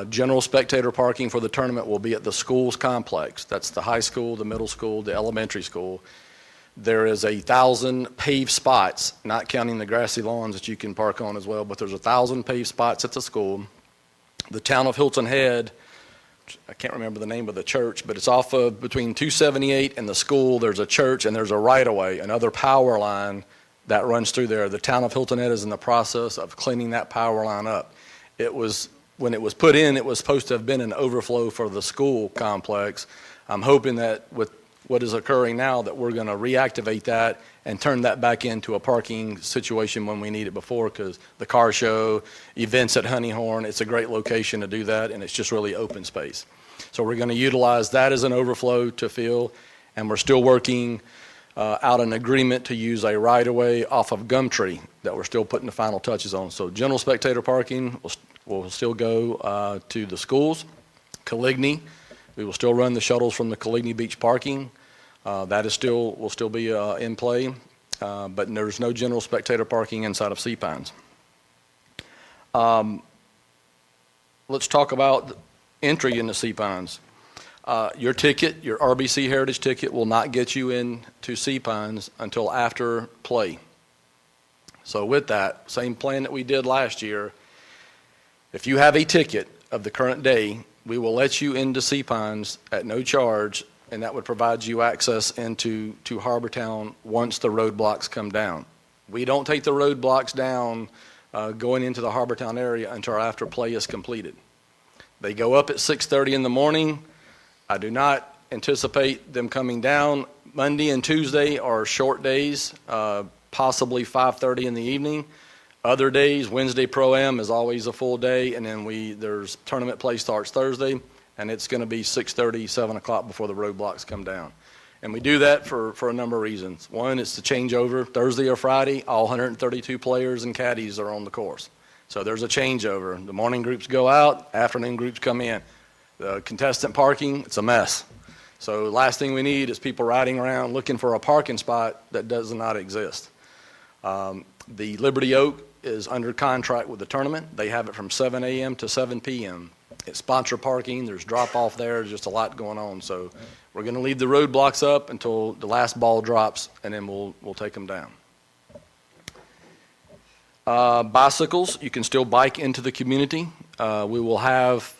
General spectator parking for the tournament will be at the school's complex. That's the high school, the middle school, the elementary school. There is 1,000 paved spots, not counting the grassy lawns that you can park on as well, but there's 1,000 paved spots at the school. The town of Hilton Head, I can't remember the name of the church, but it's off of between 278 and the school. There's a church and there's a right-of-way, another power line that runs through there. The town of Hilton Head is in the process of cleaning that power line up. When it was put in, it was supposed to have been an overflow for the school complex. I'm hoping that with what is occurring now that we're going to reactivate that and turn that back into a parking situation when we need it before, because the car show, events at Honey Horn, it's a great location to do that, and it's just really open space. So we're going to utilize that as an overflow to fill, and we're still working out an agreement to use a right-of-way off of Gumtree that we're still putting the final touches on. So general spectator parking will still go to the schools. Coligny, we will still run the shuttles from the Coligny Beach parking. That will still be in play, but there's no general spectator parking inside of Sea Pines. Let's talk about entry into Sea Pines. Your ticket, your RBC Heritage ticket, will not get you into Sea Pines until after play. So with that, same plan that we did last year, if you have a ticket of the current day, we will let you into Sea Pines at no charge, and that would provide you access into Harbor Town once the roadblocks come down. We don't take the roadblocks down going into the Harbor Town area until after play is completed. They go up at 6:30 in the morning. I do not anticipate them coming down. Monday and Tuesday are short days, possibly 5:30 in the evening. Other days, Wednesday Pro-Am is always a full day, and then there's tournament play starts Thursday, and it's going to be 6:30, 7 o'clock before the roadblocks come down. And we do that for a number of reasons. One, it's the changeover. Thursday or Friday, all 132 players and caddies are on the course. So there's a changeover. The morning groups go out, afternoon groups come in. The contestant parking, it's a mess. So last thing we need is people riding around looking for a parking spot that does not exist. The Liberty Oak is under contract with the tournament. They have it from 7 a.m. to 7 p.m. It's sponsor parking. There's drop-off there. There's just a lot going on. So we're going to leave the roadblocks up until the last ball drops, and then we'll take them down. Bicycles, you can still bike into the community. We will have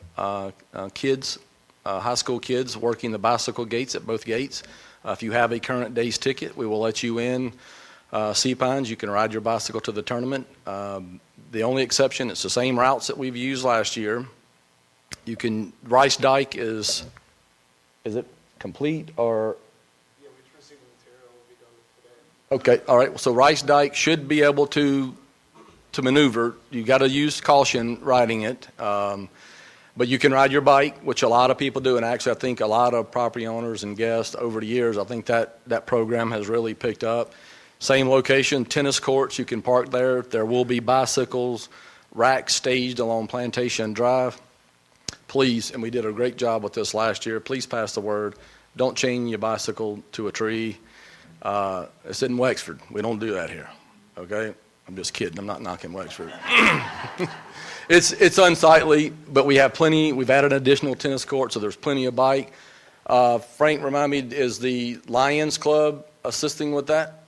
kids, high school kids, working the bicycle gates at both gates. If you have a current day's ticket, we will let you in. Sea Pines, you can ride your bicycle to the tournament. The only exception, it's the same routes that we've used last year. You can, Rice Dyke is it complete or? Yeah, we received the material. Will be done today. Okay, all right. So Rice Dyke should be able to maneuver. You got to use caution riding it. But you can ride your bike, which a lot of people do. And actually, I think a lot of property owners and guests over the years, I think that program has really picked up. Same location, tennis courts, you can park there. There will be bicycles, racks staged along Plantation Drive. Please, and we did a great job with this last year, please pass the word. Don't chain your bicycle to a tree. It's in Wexford. We don't do that here, okay? I'm just kidding. I'm not knocking Wexford. It's unsightly, but we have plenty. We've added an additional tennis court, so there's plenty of bike. Frank, remind me, is the Lions Club assisting with that?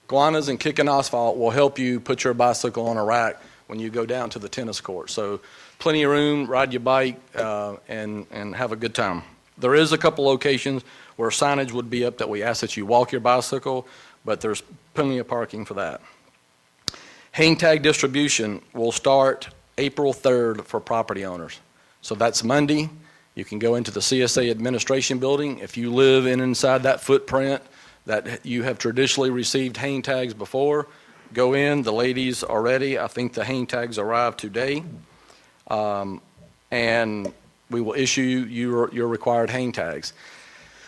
Guanas and Kicking Asphalt will help you put your bicycle on a rack when you go down to the tennis court. So plenty of room, ride your bike, and have a good time. There is a couple locations where signage would be up that we ask that you walk your bicycle, but there's plenty of parking for that. Hang tag distribution will start April 3rd for property owners. So that's Monday. You can go into the CSA administration building. If you live inside that footprint that you have traditionally received hang tags before, go in. The ladies are ready. I think the hang tags arrived today. And we will issue you your required hang tags.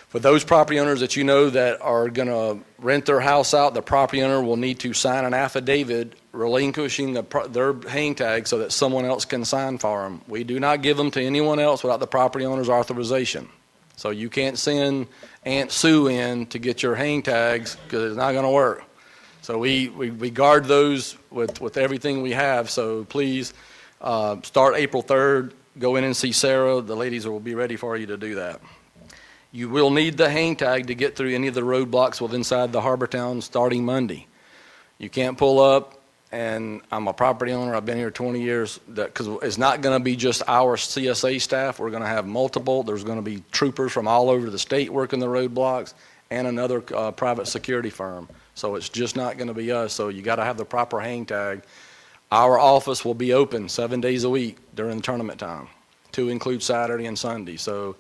For those property owners that you know that are going to rent their house out, the property owner will need to sign an affidavit relinquishing their hang tag so that someone else can sign for them. We do not give them to anyone else without the property owner's authorization. So you can't send Aunt Sue in to get your hang tags because it's not going to work. So we guard those with everything we have. So please start April 3rd. Go in and see Sarah. The ladies will be ready for you to do that. You will need the hang tag to get through any of the roadblocks within inside the Harbor Town starting Monday. You can't pull up, and I'm a property owner. I've been here 20 years. Because it's not going to be just our CSA staff. We're going to have multiple. There's going to be troopers from all over the state working the roadblocks and another private security firm. So it's just not going to be us. So you got to have the proper hang tag. Our office will be open 7 days a week during tournament time, to include Saturday and Sunday. So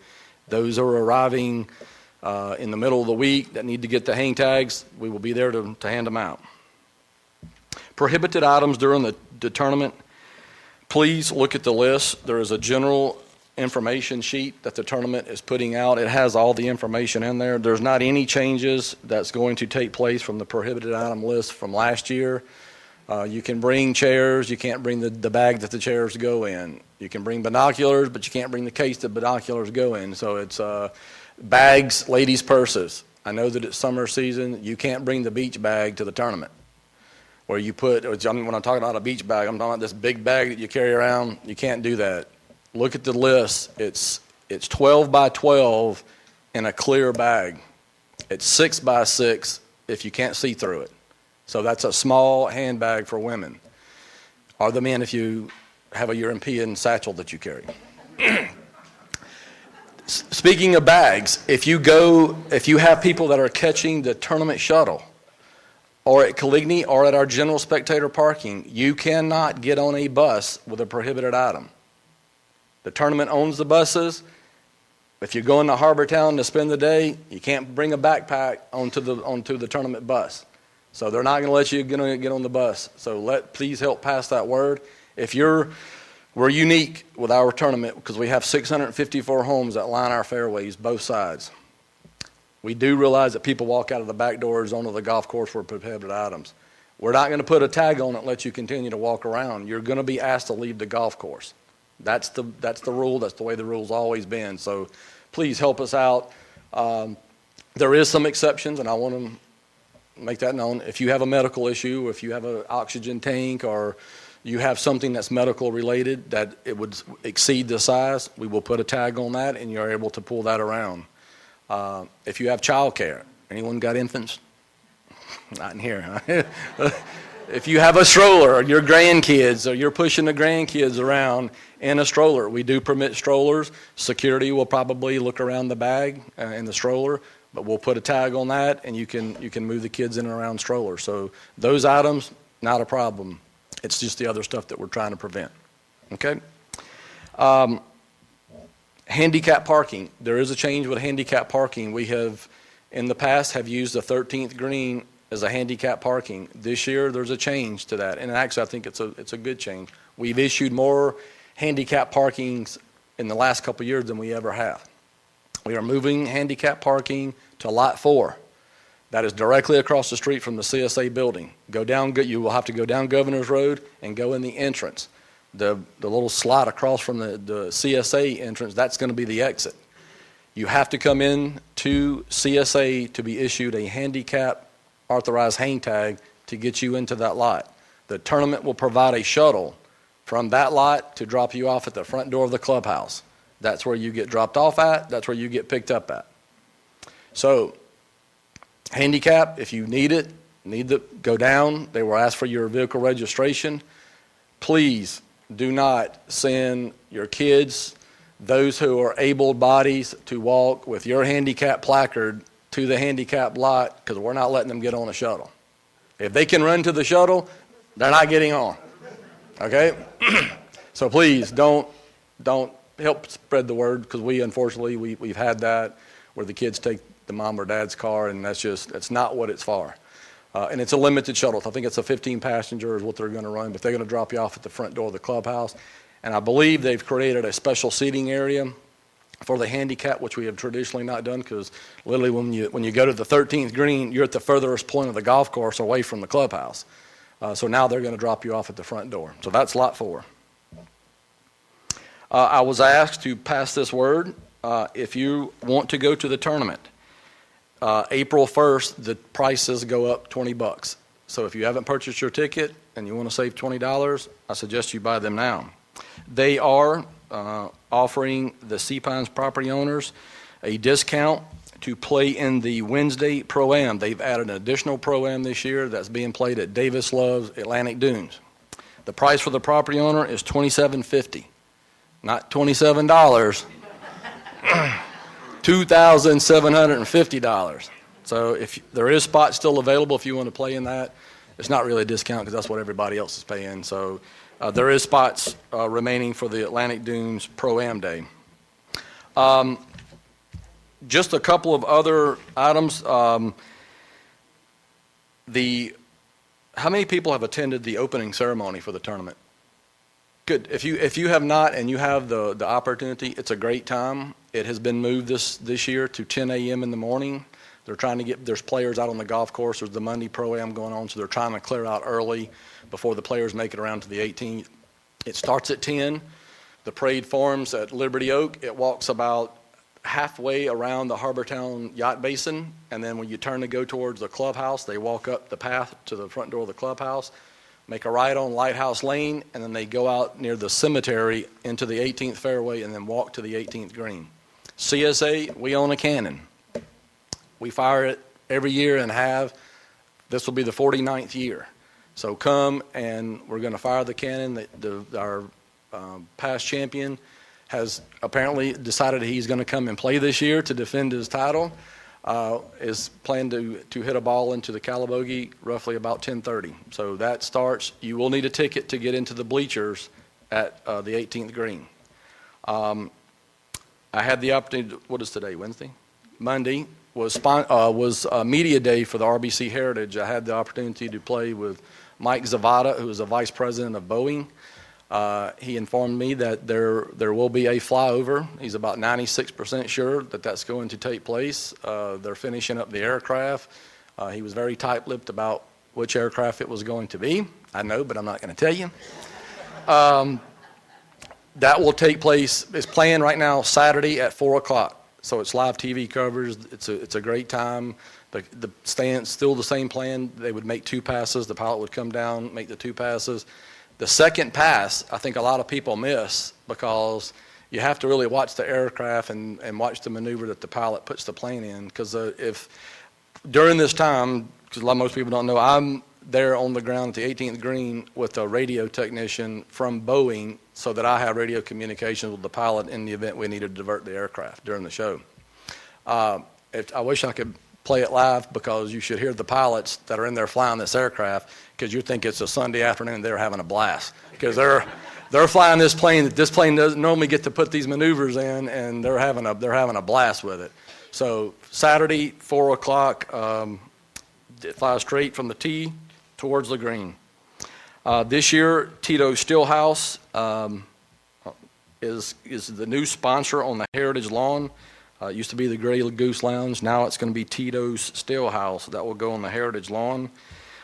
those are arriving in the middle of the week that need to get the hang tags, we will be there to hand them out. Prohibited items during the tournament, please look at the list. There is a general information sheet that the tournament is putting out. It has all the information in there. There's not any changes that's going to take place from the prohibited item list from last year. You can bring chairs. You can't bring the bag that the chairs go in. You can bring binoculars, but you can't bring the case that binoculars go in. So it's bags, ladies' purses. I know that it's summer season. You can't bring the beach bag to the tournament. Where you put, when I'm talking about a beach bag, I'm talking about this big bag that you carry around. You can't do that. Look at the list. It's 12 by 12 in a clear bag. It's 6 by 6 if you can't see through it. So that's a small handbag for women. Or the men if you have a European satchel that you carry. Speaking of bags, if you have people that are catching the tournament shuttle, or at Caligny, or at our general spectator parking, you cannot get on a bus with a prohibited item. The tournament owns the buses. If you're going to Harbor Town to spend the day, you can't bring a backpack onto the tournament bus. So they're not going to let you get on the bus. So please help pass that word. We're unique with our tournament because we have 654 homes that line our fairways, both sides. We do realize that people walk out of the back doors onto the golf course for prohibited items. We're not going to put a tag on it and let you continue to walk around. You're going to be asked to leave the golf course. That's the rule. That's the way the rule's always been. So please help us out. There is some exceptions, and I want to make that known. If you have a medical issue, if you have an oxygen tank, or you have something that's medical related that it would exceed the size, we will put a tag on that, and you're able to pull that around. If you have child care, anyone got infants? not in here. If you have a stroller, or your grandkids, or you're pushing the grandkids around in a stroller, we do permit strollers. Security will probably look around the bag in the stroller, but we'll put a tag on that, and you can move the kids in and around strollers. So those items, not a problem. It's just the other stuff that we're trying to prevent. Okay? Handicap parking. There is a change with handicap parking. We have, in the past, have used the 13th green as a handicap parking. This year, there's a change to that, and actually, I think it's a good change. We've issued more handicap parkings in the last couple of years than we ever have. We are moving handicap parking to Lot 4. That is directly across the street from the CSA building. You will have to go down Governor's Road and go in the entrance. The little slot across from the CSA entrance, that's going to be the exit. You have to come in to CSA to be issued a handicap authorized hang tag to get you into that lot. The tournament will provide a shuttle from that lot to drop you off at the front door of the clubhouse. That's where you get dropped off at. That's where you get picked up at. So, handicap, if you need to go down. They will ask for your vehicle registration. Please do not send your kids, those who are able bodies, to walk with your handicap placard to the handicap lot, because we're not letting them get on a shuttle. If they can run to the shuttle, they're not getting on. Okay? So please don't help spread the word, because we've had that where the kids take the mom or dad's car, and that's not what it's for. And it's a limited shuttle. I think it's a 15 passenger is what they're going to run, but they're going to drop you off at the front door of the clubhouse. And I believe they've created a special seating area for the handicap, which we have traditionally not done, because literally when you go to the 13th green, you're at the furthest point of the golf course away from the clubhouse. So now they're going to drop you off at the front door. So that's Lot 4. I was asked to pass this word. If you want to go to the tournament, April 1st, the prices go up $20. So if you haven't purchased your ticket and you want to save $20, I suggest you buy them now. They are offering the Sea Pines property owners a discount to play in the Wednesday Pro-Am. They've added an additional Pro-Am this year that's being played at Davis Love's Atlantic Dunes. The price for the property owner is $27.50, not $27. $2,750. So if there is spots still available, if you want to play in that, it's not really a discount because that's what everybody else is paying. So there is spots remaining for the Atlantic Dunes Pro-Am Day. Just a couple of other items. How many people have attended the opening ceremony for the tournament? Good. If you have not and you have the opportunity, it's a great time. It has been moved this year to 10 a.m. in the morning. They're trying to there's players out on the golf course. There's the Monday Pro-Am going on, so they're trying to clear out early before the players make it around to the 18th. It starts at 10. The parade forms at Liberty Oak. It walks about halfway around the Harbortown Yacht Basin, and then when you turn to go towards the clubhouse, they walk up the path to the front door of the clubhouse, make a right on Lighthouse Lane, and then they go out near the cemetery into the 18th fairway and then walk to the 18th green. CSA, we own a cannon. We fire it every year and have. This will be the 49th year. So come, and we're going to fire the cannon. Our past champion has apparently decided he's going to come and play this year to defend his title. Is planned to hit a ball into the Calabogie roughly about 10:30. So that starts. You will need a ticket to get into the bleachers at the 18th green. I had the opportunity. What is today? Wednesday? Monday was media day for the RBC Heritage. I had the opportunity to play with Mike Zavada, who is the vice president of Boeing. He informed me that there will be a flyover. He's about 96% sure that that's going to take place. They're finishing up the aircraft. He was very tight-lipped about which aircraft it was going to be. I know, but I'm not going to tell you. That will take place. It's planned right now Saturday at 4 o'clock. So it's live TV coverage. It's a great time. The stand's still the same plan. They would make 2 passes. The pilot would come down, make the 2 passes. The second pass, I think a lot of people miss because you have to really watch the aircraft and watch the maneuver that the pilot puts the plane in. Because if During this time, because most people don't know, I'm there on the ground at the 18th green with a radio technician from Boeing so that I have radio communications with the pilot in the event we needed to divert the aircraft during the show. I wish I could play it live because you should hear the pilots that are in there flying this aircraft, because you think it's a Sunday afternoon, they're having a blast. Because they're flying this plane that this plane doesn't normally get to put these maneuvers in, and they're having a blast with it. So Saturday, 4 o'clock, it flies straight from the tee towards the green. This year, Tito's Steelhouse is the new sponsor on the Heritage Lawn. It used to be the Grey Goose Lounge. Now it's going to be Tito's Steelhouse. That will go on the Heritage Lawn.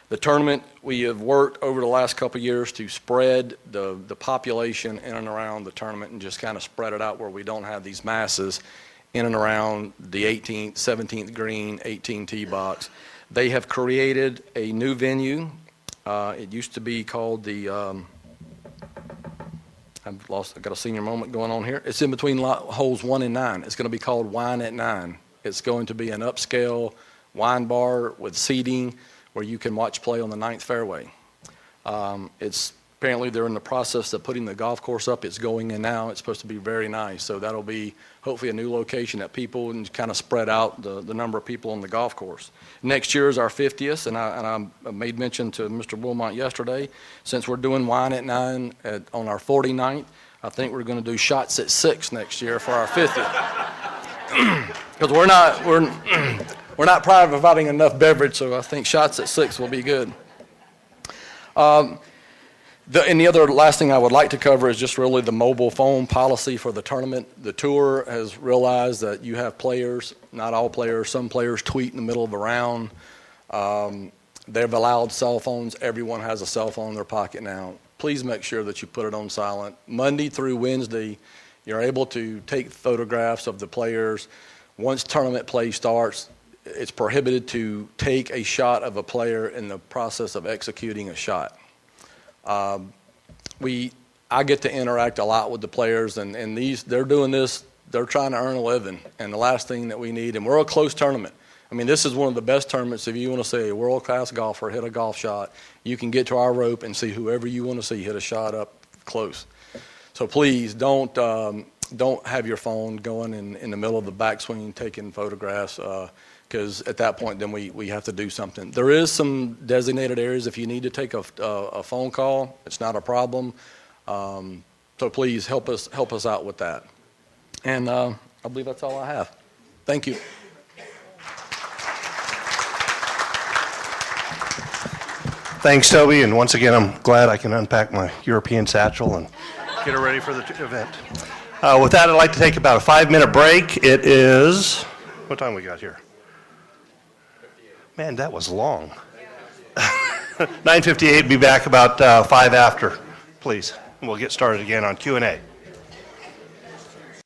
The tournament, we have worked over the last couple of years to spread the population in and around the tournament and just kind of spread it out where we don't have these masses in and around the 18th, 17th green, 18 tee box. They have created a new venue. It used to be called the I've got a senior moment going on here. It's in between holes 1 and 9. It's going to be called Wine at 9. It's going to be an upscale wine bar with seating where you can watch play on the 9th fairway. It's apparently they're in the process of putting the golf course up. It's going in now. It's supposed to be very nice. So that'll be hopefully a new location that people and kind of spread out the number of people on the golf course. Next year is our 50th, and I made mention to Mr. Wilmot yesterday, since we're doing Wine at 9 on our 49th, I think we're going to do Shots at 6 next year for our 50th. Because we're not providing enough beverage, so I think Shots at 6 will be good. And the other last thing I would like to cover is just really the mobile phone policy for the tournament. The tour has realized that you have players, not all players, some players tweet in the middle of a round. They've allowed cell phones. Everyone has a cell phone in their pocket now. Please make sure that you put it on silent. Monday through Wednesday, you're able to take photographs of the players. Once tournament play starts, it's prohibited to take a shot of a player in the process of executing a shot. I get to interact a lot with the players, and they're doing this, they're trying to earn a living, and the last thing that we need, and we're a close tournament. I mean, this is one of the best tournaments. If you want to see a world-class golfer hit a golf shot, you can get to our rope and see whoever you want to see hit a shot up close. So please don't have your phone going in the middle of the backswing taking photographs, because at that point, then we have to do something. There is some designated areas if you need to take a phone call. It's not a problem. So please help us out with that. And I believe that's all I have. Thank you. Thanks, Toby, and once again, I'm glad I can unpack my European satchel and get her ready for the event. With that, I'd like to take about a 5-minute break. It is, what time we got here? Man, that was long. 9:58, be back about 5 after, please. And we'll get started again on Q&A.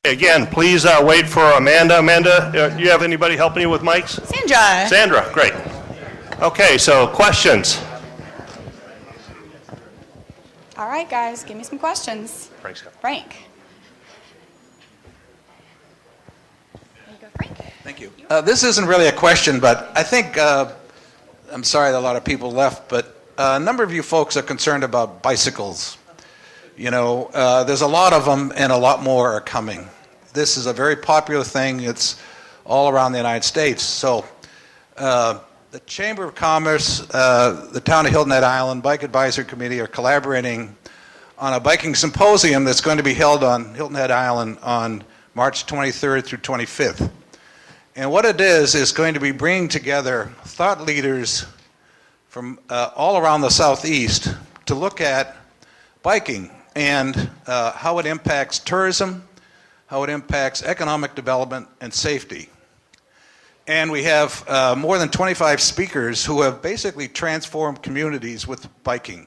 Again, please wait for Amanda. Amanda, you have anybody helping you with mics? Sandra. Sandra, great. Okay, so questions. All right, guys, give me some questions. Frank's got Frank. There you go, Frank. Thank you. This isn't really a question, but I think, I'm sorry that a lot of people left, but a number of you folks are concerned about bicycles. You know, there's a lot of them and a lot more are coming. This is a very popular thing. It's all around the United States. So the Chamber of Commerce, the town of Hilton Head Island, Bike Advisory Committee are collaborating on a biking symposium that's going to be held on Hilton Head Island on March 23rd through 25th. And what it is going to be bringing together thought leaders from all around the Southeast to look at biking and how it impacts tourism, how it impacts economic development and safety. And we have more than 25 speakers who have basically transformed communities with biking.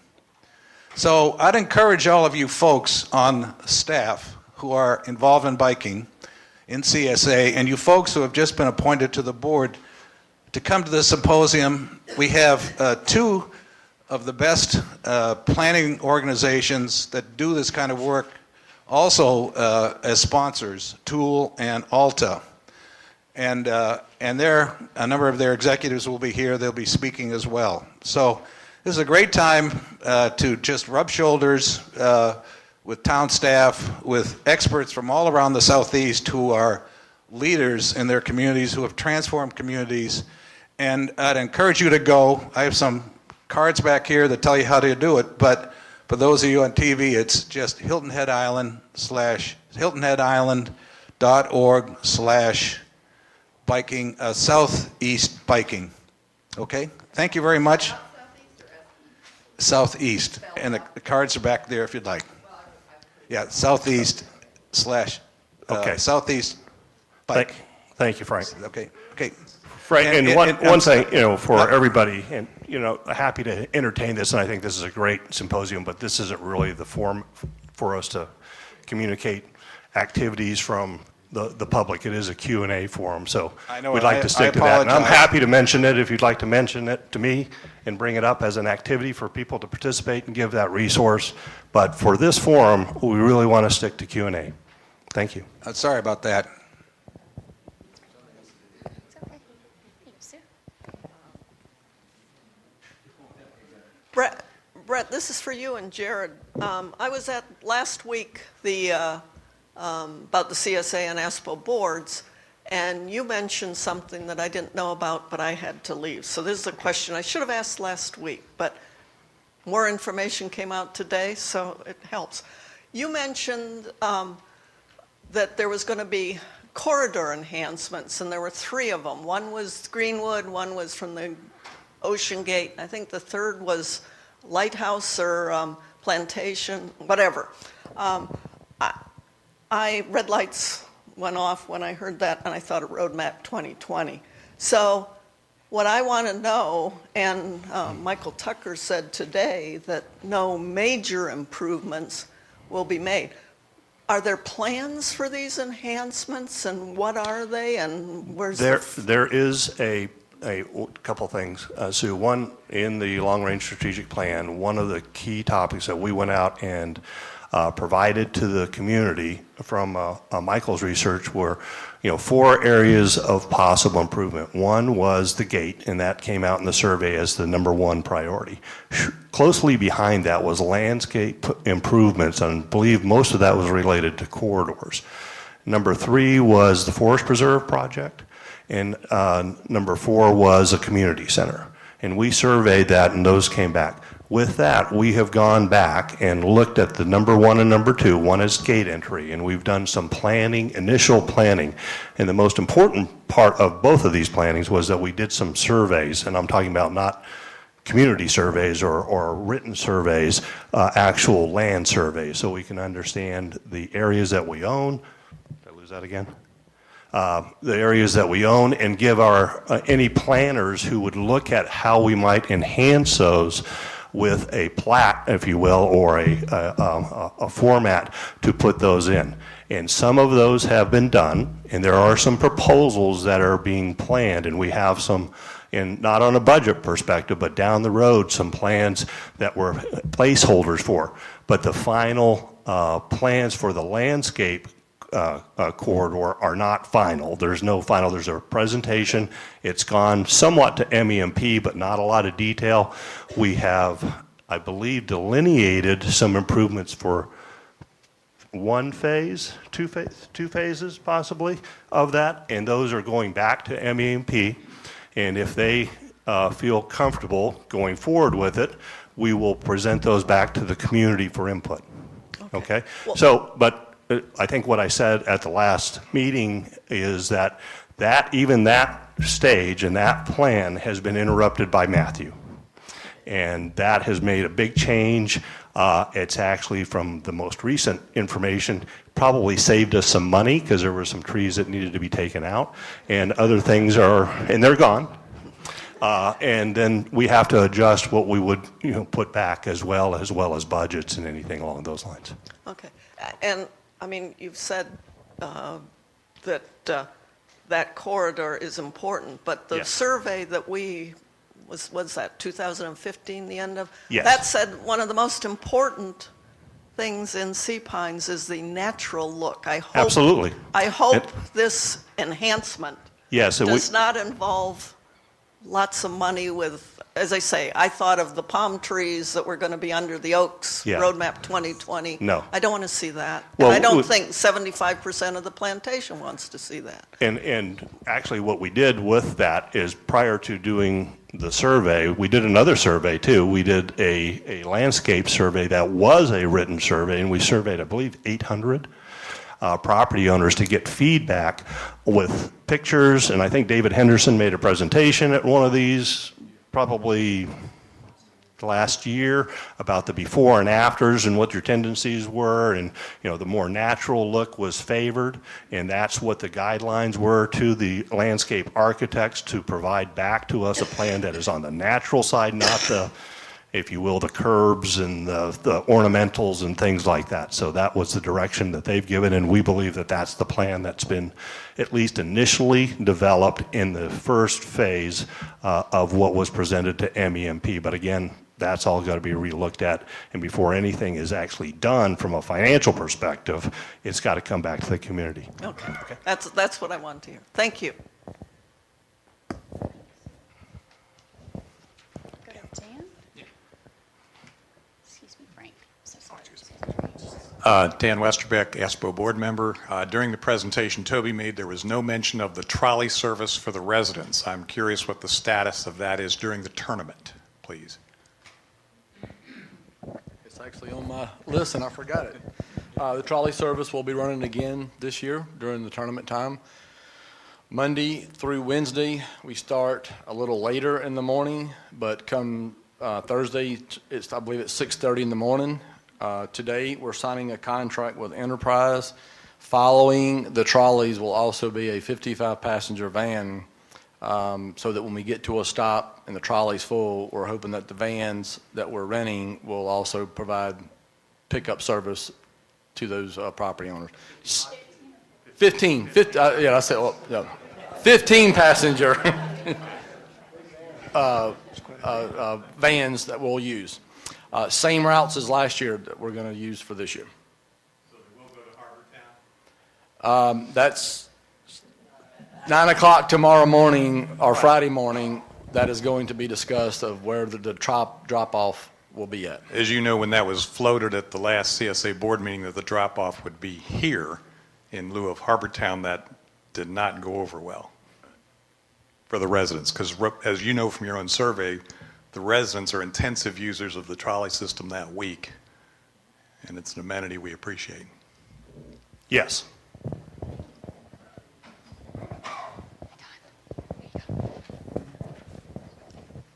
So I'd encourage all of you folks on staff who are involved in biking in CSA, and you folks who have just been appointed to the board, to come to this symposium. We have 2 of the best planning organizations that do this kind of work also as sponsors, Tool and Alta. and a number of their executives will be here. They'll be speaking as well. So this is a great time to just rub shoulders with town staff, with experts from all around the Southeast who are leaders in their communities, who have transformed communities. And I'd encourage you to go. I have some cards back here that tell you how to do it, but for those of you on TV, it's just hiltonheadisland.org/biking, southeast biking. Okay? Thank you very much. Southeast. And the cards are back there if you'd like. Yeah, southeast slash, Okay. southeast bike. Thank you, Frank. Okay. Frank, and one I'm thing, sorry. for everybody, and, happy to entertain this, and I think this is a great symposium, but this isn't really the forum for us to communicate activities from the public. It is a Q&A forum, so I know, we'd like I to stick to that. And I'm apologize. happy to mention it if you'd like to mention it to me and bring it up as an activity for people to participate and give that resource. But for this forum, we really want to stick to Q&A. Thank you. Sorry about that. Brett, this is for you and Jared. I was at last week about the CSA and ASPO boards, and you mentioned something that I didn't know about, but I had to leave. So this is a question I should have asked last week, but more information came out today, so it helps. You mentioned that there was going to be corridor enhancements, and there were 3 of them. One was Greenwood, one was from the Ocean Gate. I think the third was Lighthouse or Plantation, whatever. Red lights went off when I heard that, and I thought of Roadmap 2020. So what I want to know, and Michael Tucker said today that no major improvements will be made. Are there plans for these enhancements, and what are they, and where's There is a couple things, Sue. One, in the long-range strategic plan, one of the key topics that we went out and provided to the community from Michael's research were, 4 areas of possible improvement. One was the gate, and that came out in the survey as the number 1 priority. Closely behind that was landscape improvements, and I believe most of that was related to corridors. Number 3 was the Forest Preserve project, and number 4 was a community center. And we surveyed that, and those came back. With that, we have gone back and looked at the number 1 and number 2. One is gate entry, and we've done some planning, initial planning. And the most important part of both of these plannings was that we did some surveys, and I'm talking about not community surveys or written surveys, actual land surveys, so we can understand the areas that we own. Did I lose that again? The areas that we own, and give our any planners who would look at how we might enhance those with a plat, if you will, or a format to put those in. And some of those have been done, and there are some proposals that are being planned, and we have some, not on a budget perspective, but down the road, some plans that were placeholders for. But the final plans for the landscape corridor are not final. There's no final. There's a presentation. It's gone somewhat to MEMP, but not a lot of detail. We have, I believe, delineated some improvements for 1 phase, 2 phases possibly of that, and those are going back to MEMP. And if they feel comfortable going forward with it, we will present those back to the community for input. Okay? Well, So, but I think what I said at the last meeting is that even that stage and that plan has been interrupted by Matthew. And that has made a big change. It's actually, from the most recent information, probably saved us some money because there were some trees that needed to be taken out. And other things and they're gone. And then we have to adjust what we would put back as well as budgets and anything along those lines. Okay. And, I mean, you've said that that corridor is important, but the Yes. survey that was that 2015, the end of? Yes. That said one of the most important things in Sea Pines is the natural look. Absolutely. I hope this enhancement Yes, so does not involve lots of money with, as I say, I thought of the palm trees that were going to be under the oaks, Yeah. Roadmap 2020. No. I don't want to see that. Well, And I don't we- think 75% of the plantation wants to see that. And actually, what we did with that is prior to doing the survey, we did another survey too. We did a landscape survey that was a written survey, and we surveyed, I believe, 800 property owners to get feedback with pictures. And I think David Henderson made a presentation at one of these probably last year about the before and afters and what your tendencies were, and the more natural look was favored, and that's what the guidelines were to the landscape architects to provide back to us a plan that is on the natural side, not the, if you will, the curbs and the ornamentals and things like that. So that was the direction that they've given, and we believe that that's the plan that's been at least initially developed in the first phase of what was presented to MEMP. But again, that's all got to be relooked at, and before anything is actually done from a financial perspective, it's got to come back to the community. Okay. That's what I wanted to hear. Thank you. Go to Dan. Excuse me, Frank. So sorry. Dan Westerbeck, ASPO board member. During the presentation Toby made, there was no mention of the trolley service for the residents. I'm curious what the status of that is during the tournament, please. It's actually on my list and I forgot it. The trolley service will be running again this year during the tournament time. Monday through Wednesday, we start a little later in the morning, but come Thursday, I believe it's 6:30 in the morning. Today, we're signing a contract with Enterprise. Following the trolleys will also be a 55-passenger van, so that when we get to a stop and the trolley's full, we're hoping that the vans that we're renting will also provide pickup service to those property owners. 15 passenger vans that we'll use. Same routes as last year that we're going to use for this year. So they will go to Harbortown? That's 9 o'clock tomorrow morning or Friday morning. That is going to be discussed of where the drop-off will be at. As you know, when that was floated at the last CSA board meeting that the drop-off would be here in lieu of Harbortown, that did not go over well for the residents. Because as you know from your own survey, the residents are intensive users of the trolley system that week, and it's an amenity we appreciate. Yes.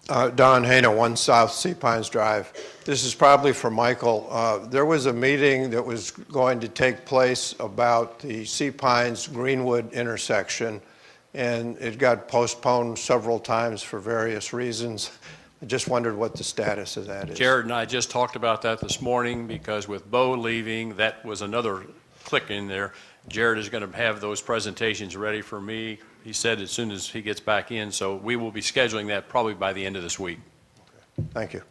Don Hayna, 1 South Sea Pines Drive. This is probably for Michael. There was a meeting that was going to take place about the Sea Pines Greenwood intersection, and it got postponed several times for various reasons. I just wondered what the status of that is. Jared and I just talked about that this morning because with Bo leaving, that was another click in there. Jared is going to have those presentations ready for me, he said, as soon as he gets back in. So we will be scheduling that probably by the end of this week. Okay. Thank you.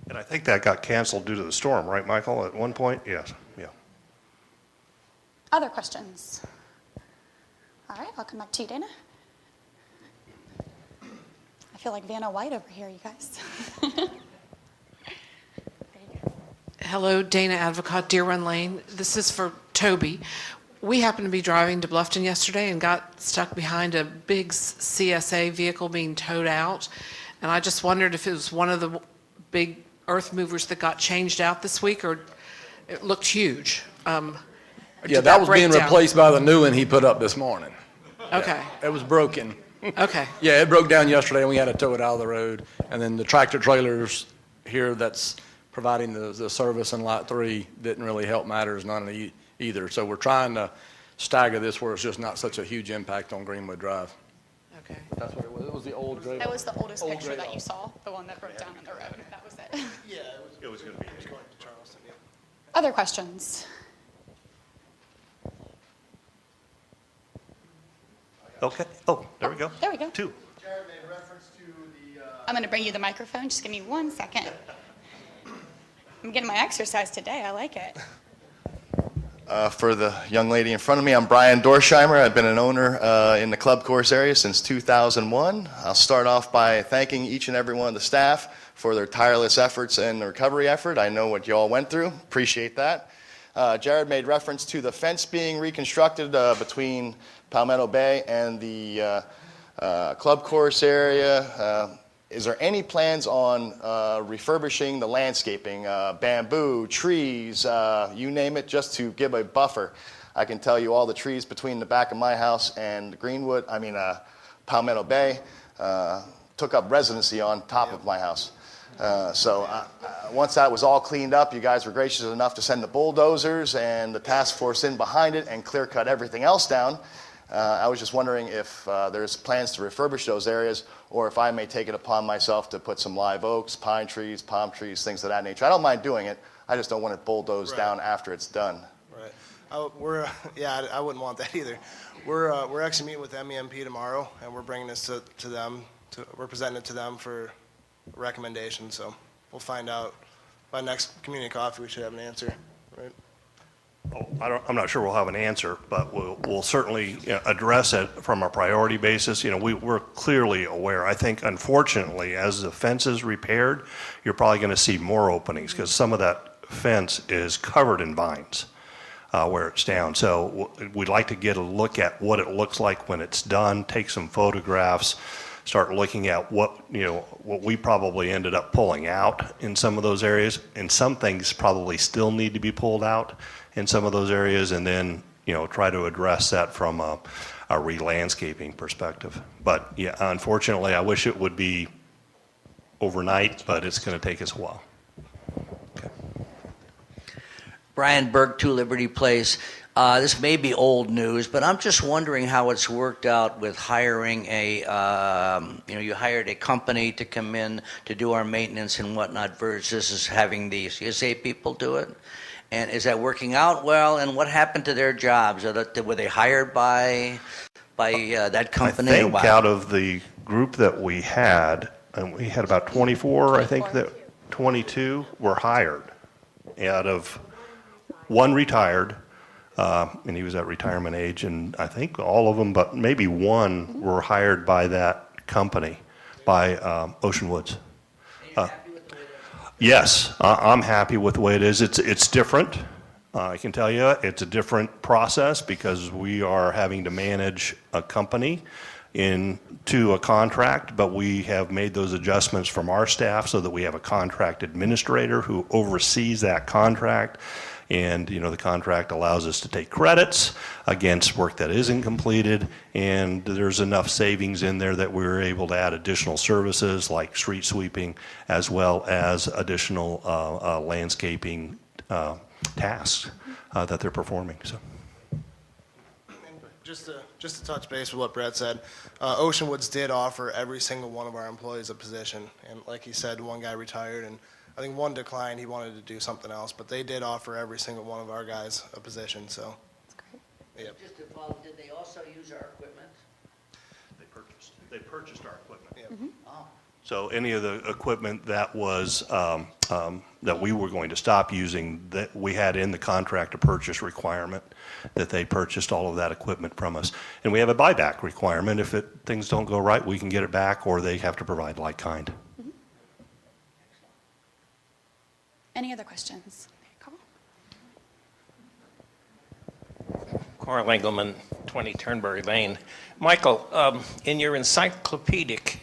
And I think that got canceled due to the storm, right, Michael, at one point? Yes, yeah. Other questions? All right, I'll come back to you, Dana. I feel like Vanna White over here, you guys. Hello, Dana Advocat, Deer Run Lane. This is for Toby. We happened to be driving to Bluffton yesterday and got stuck behind a big CSA vehicle being towed out. And I just wondered if it was one of the big earth movers that got changed out this week, or it looked huge. Yeah, that was being replaced by the new one he put up this morning. Okay. It was broken. Okay. Yeah, it broke down yesterday and we had to tow it out of the road. And then the tractor trailers here that's providing the service in Lot 3 didn't really help matters none either. So we're trying to stagger this where it's just not such a huge impact on Greenwood Drive. Okay. That's what it was. It was the old gray. That was the oldest Old picture gray that lot. you saw, the one that broke down on the road. That was it. Yeah, it was going to be Charleston, yeah. Other questions? Okay, oh, there we go. There we go. 2. Jared made reference to the I'm going to bring you the microphone. Just give me 1 second. I'm getting my exercise today. I like it. For the young lady in front of me, I'm Brian Dorsheimer. I've been an owner in the club course area since 2001. I'll start off by thanking each and every one of the staff for their tireless efforts and the recovery effort. I know what you all went through. Appreciate that. Jared made reference to the fence being reconstructed between Palmetto Bay and the club course area. Is there any plans on refurbishing the landscaping, bamboo, trees, you name it, just to give a buffer? I can tell you all the trees between the back of my house and Palmetto Bay took up residency on top of my house. So once that was all cleaned up, you guys were gracious enough to send the bulldozers and the task force in behind it and clear cut everything else down. I was just wondering if there's plans to refurbish those areas, or if I may take it upon myself to put some live oaks, pine trees, palm trees, things of that nature. I don't mind doing it. I just don't want it bulldozed down after it's done. Right. I wouldn't want that either. We're actually meeting with MEMP tomorrow, and we're bringing this to them. We're presenting it to them for recommendation. So we'll find out by next community coffee. We should have an answer. Right. I'm not sure we'll have an answer, but we'll certainly address it from a priority basis. We're clearly aware. I think, unfortunately, as the fence is repaired, you're probably going to see more openings because some of that fence is covered in vines where it's down. So we'd like to get a look at what it looks like when it's done, take some photographs, start looking at what we probably ended up pulling out in some of those areas, and some things probably still need to be pulled out in some of those areas, and then try to address that from a re-landscaping perspective. But yeah, unfortunately, I wish it would be overnight, but it's going to take us a while. Okay. Brian Berg, 2 Liberty Place. This may be old news, but I'm just wondering how it's worked out with hiring you hired a company to come in to do our maintenance and whatnot versus having the CSA people do it. And is that working out well? And what happened to their jobs? Were they hired by that company? I think out of the group that we had, and we had about 24, I think that 22 were hired. Out of one retired, and he was at retirement age, and I think all of them, but maybe one were hired by that company, by Ocean Woods. Yes, I'm happy with the way it is. It's different. I can tell you it's a different process because we are having to manage a company into a contract, but we have made those adjustments from our staff so that we have a contract administrator who oversees that contract. And, the contract allows us to take credits against work that isn't completed, and there's enough savings in there that we're able to add additional services like street sweeping as well as additional landscaping tasks that they're performing. So, Just to touch base with what Brett said, Ocean Woods did offer every single one of our employees a position, and like he said, one guy retired, and I think one declined. He wanted to do something else, but they did offer every single one of our guys a position. So, that's great. Yep. Just to follow, did they also use our equipment? They purchased our equipment. Yep. Mm-hmm. Oh. So any of the equipment that was that we were going to stop using, that we had in the contract a purchase requirement, that they purchased all of that equipment from us, and we have a buyback requirement. If things don't go right, we can get it back, or they have to provide like kind. Any other questions? Carl? Carl Engelman, 20 Turnberry Lane. Michael, in your encyclopedic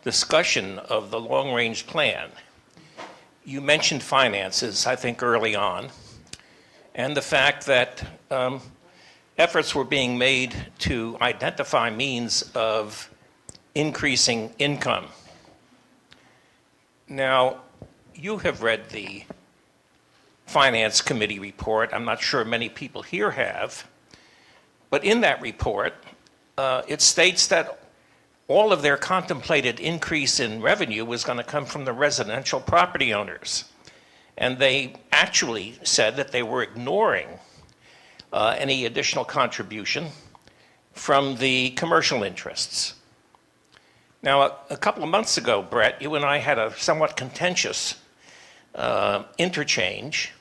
discussion of the long-range plan, you mentioned finances, I think, early on, and the fact that efforts were being made to identify means of increasing income. Now, you have read the Finance Committee report. I'm not sure many people here have. But in that report, it states that all of their contemplated increase in revenue was going to come from the residential property owners. And they actually said that they were ignoring any additional contribution from the commercial interests. Now, a couple of months ago, Brett, you and I had a somewhat contentious interchange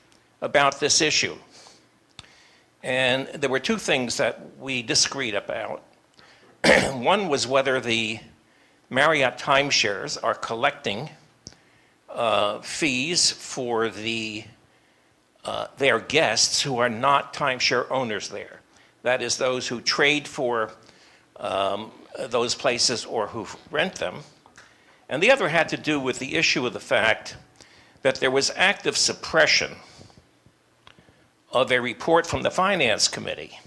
about this issue. And there were two things that we disagreed about. One was whether the Marriott timeshares are collecting fees for their guests who are not timeshare owners there. That is, those who trade for those places or who rent them. And the other had to do with the issue of the fact that there was active suppression of a report from the Finance Committee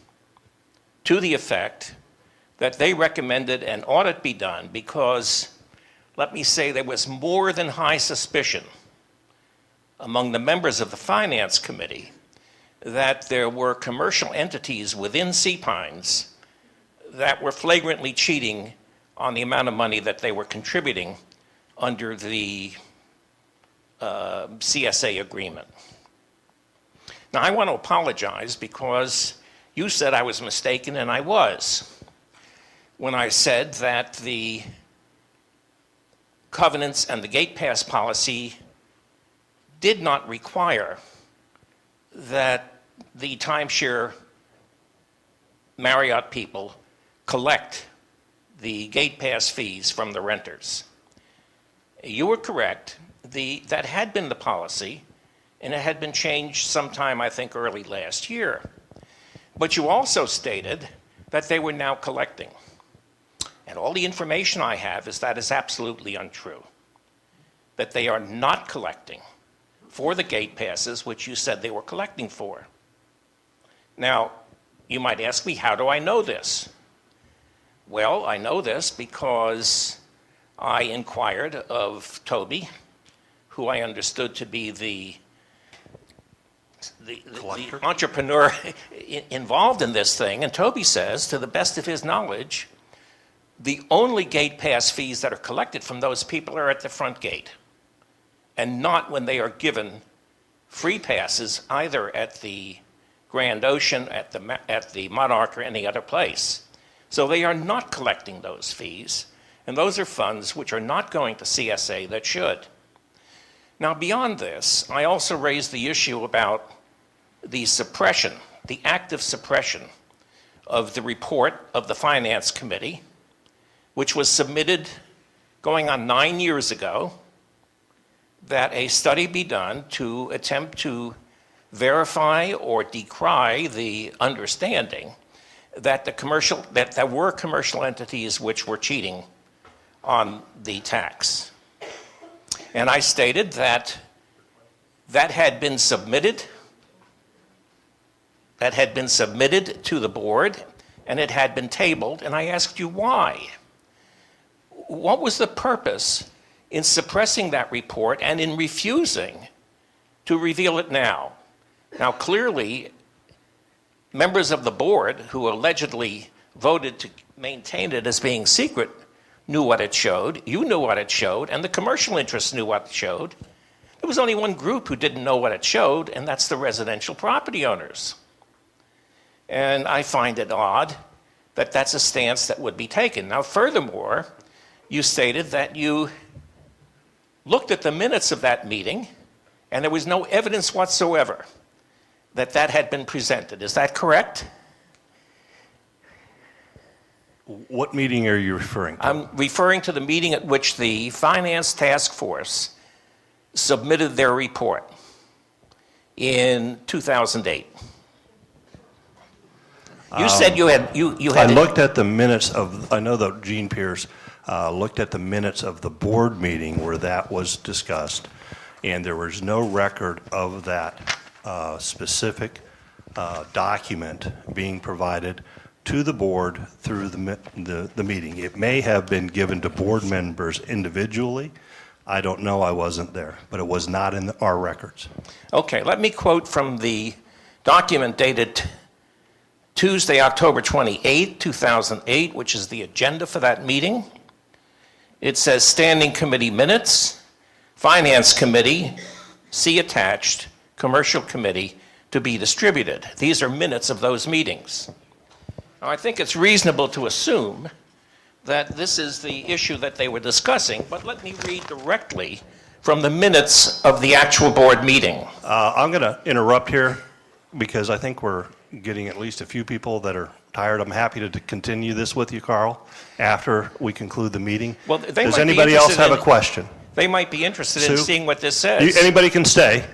to the effect that they recommended an audit be done because, let me say, there was more than high suspicion among the members of the Finance Committee that there were commercial entities within Sea Pines that were flagrantly cheating on the amount of money that they were contributing under the CSA agreement. Now, I want to apologize because you said I was mistaken, and I was, when I said that the covenants and the gate pass policy did not require that the timeshare Marriott people collect the gate pass fees from the renters. You were correct. That had been the policy, and it had been changed sometime, I think, early last year. But you also stated that they were now collecting. And all the information I have is that is absolutely untrue. That they are not collecting for the gate passes, which you said they were collecting for. Now, you might ask me, how do I know this? Well, I know this because I inquired of Toby, who I understood to be the entrepreneur involved in this thing, and Toby says, to the best of his knowledge, the only gate pass fees that are collected from those people are at the front gate, and not when they are given free passes either at the Grand Ocean, at the Monarch, or any other place. So they are not collecting those fees, and those are funds which are not going to CSA that should. Now, beyond this, I also raised the issue about the suppression, the active suppression of the report of the Finance Committee, which was submitted going on 9 years ago, that a study be done to attempt to verify or decry the understanding that there were commercial entities which were cheating on the tax. And I stated that that had been submitted to the board, and it had been tabled, and I asked you why. What was the purpose in suppressing that report and in refusing to reveal it now? Now, clearly, members of the board who allegedly voted to maintain it as being secret knew what it showed, you knew what it showed, and the commercial interests knew what it showed. There was only one group who didn't know what it showed, and that's the residential property owners. And I find it odd that that's a stance that would be taken. Now, furthermore, you stated that you looked at the minutes of that meeting, and there was no evidence whatsoever that that had been presented. Is that correct? What meeting are you referring to? I'm referring to the meeting at which the Finance Task Force submitted their report in 2008. You said you had... I looked at the minutes of, I know that Gene Pierce looked at the minutes of the board meeting where that was discussed, and there was no record of that specific document being provided to the board through the meeting. It may have been given to board members individually. I don't know, I wasn't there, but it was not in our records. Okay, let me quote from the document dated Tuesday, October 28, 2008, which is the agenda for that meeting. It says, Standing Committee Minutes, Finance Committee, see attached, Commercial Committee, to be distributed. These are minutes of those meetings. Now, I think it's reasonable to assume that this is the issue that they were discussing, but let me read directly from the minutes of the actual board meeting. I'm going to interrupt here. because I think we're getting at least a few people that are tired. I'm happy to continue this with you, Carl, after we conclude the meeting. Well, they Does might be anybody else interested have a in- question? They might be interested in Sue? seeing what this says. Anybody can stay.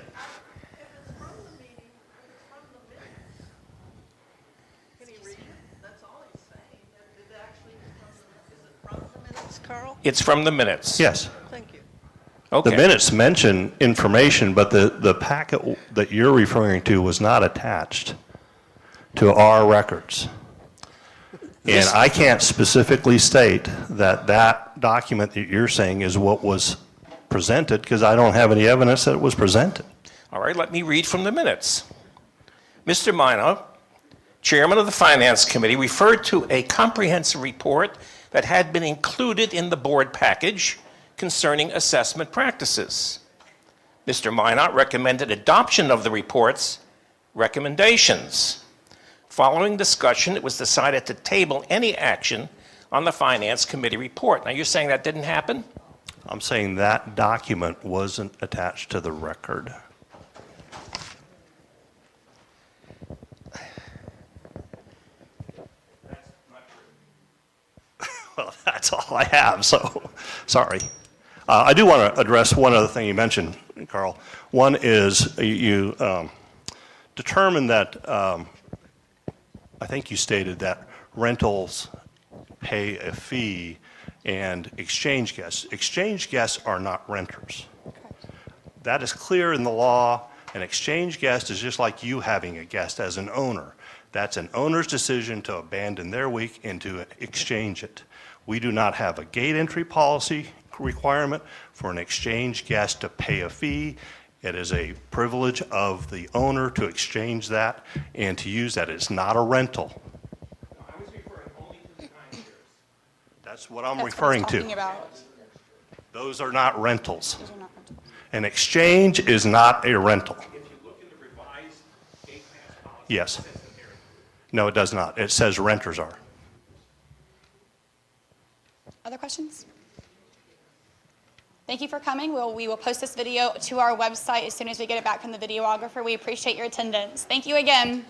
Carl? It's from the minutes. Yes. Thank you. Okay. The minutes mention information, but the packet that you're referring to was not attached to our records. And I can't specifically state that that document that you're saying is what was presented, because I don't have any evidence that it was presented. All right, let me read from the minutes. Mr. Mina, Chairman of the Finance Committee, referred to a comprehensive report that had been included in the board package concerning assessment practices. Mr. Minot recommended adoption of the report's recommendations. Following discussion, it was decided to table any action on the Finance Committee report. Now, you're saying that didn't happen? I'm saying that document wasn't attached to the record. Well, that's all I have, so sorry. I do want to address one other thing you mentioned, Carl. One is you determined that, I think you stated that rentals pay a fee and exchange guests. Exchange guests are not renters. That is clear in the law. An exchange guest is just like you having a guest as an owner. That's an owner's decision to abandon their week and to exchange it. We do not have a gate entry policy requirement for an exchange guest to pay a fee. It is a privilege of the owner to exchange that and to use that. It's not a rental. I was referring only to the timeshares. That's what I'm That's what referring he's to. talking about. Those are not rentals. Those are not rentals. An exchange is not a rental. If you look in the revised gate pass policy, Yes. it says that they're No, it does not. It says renters are. Other questions? Thank you for coming. We will post this video to our website as soon as we get it back from the videographer. We appreciate your attendance. Thank you again.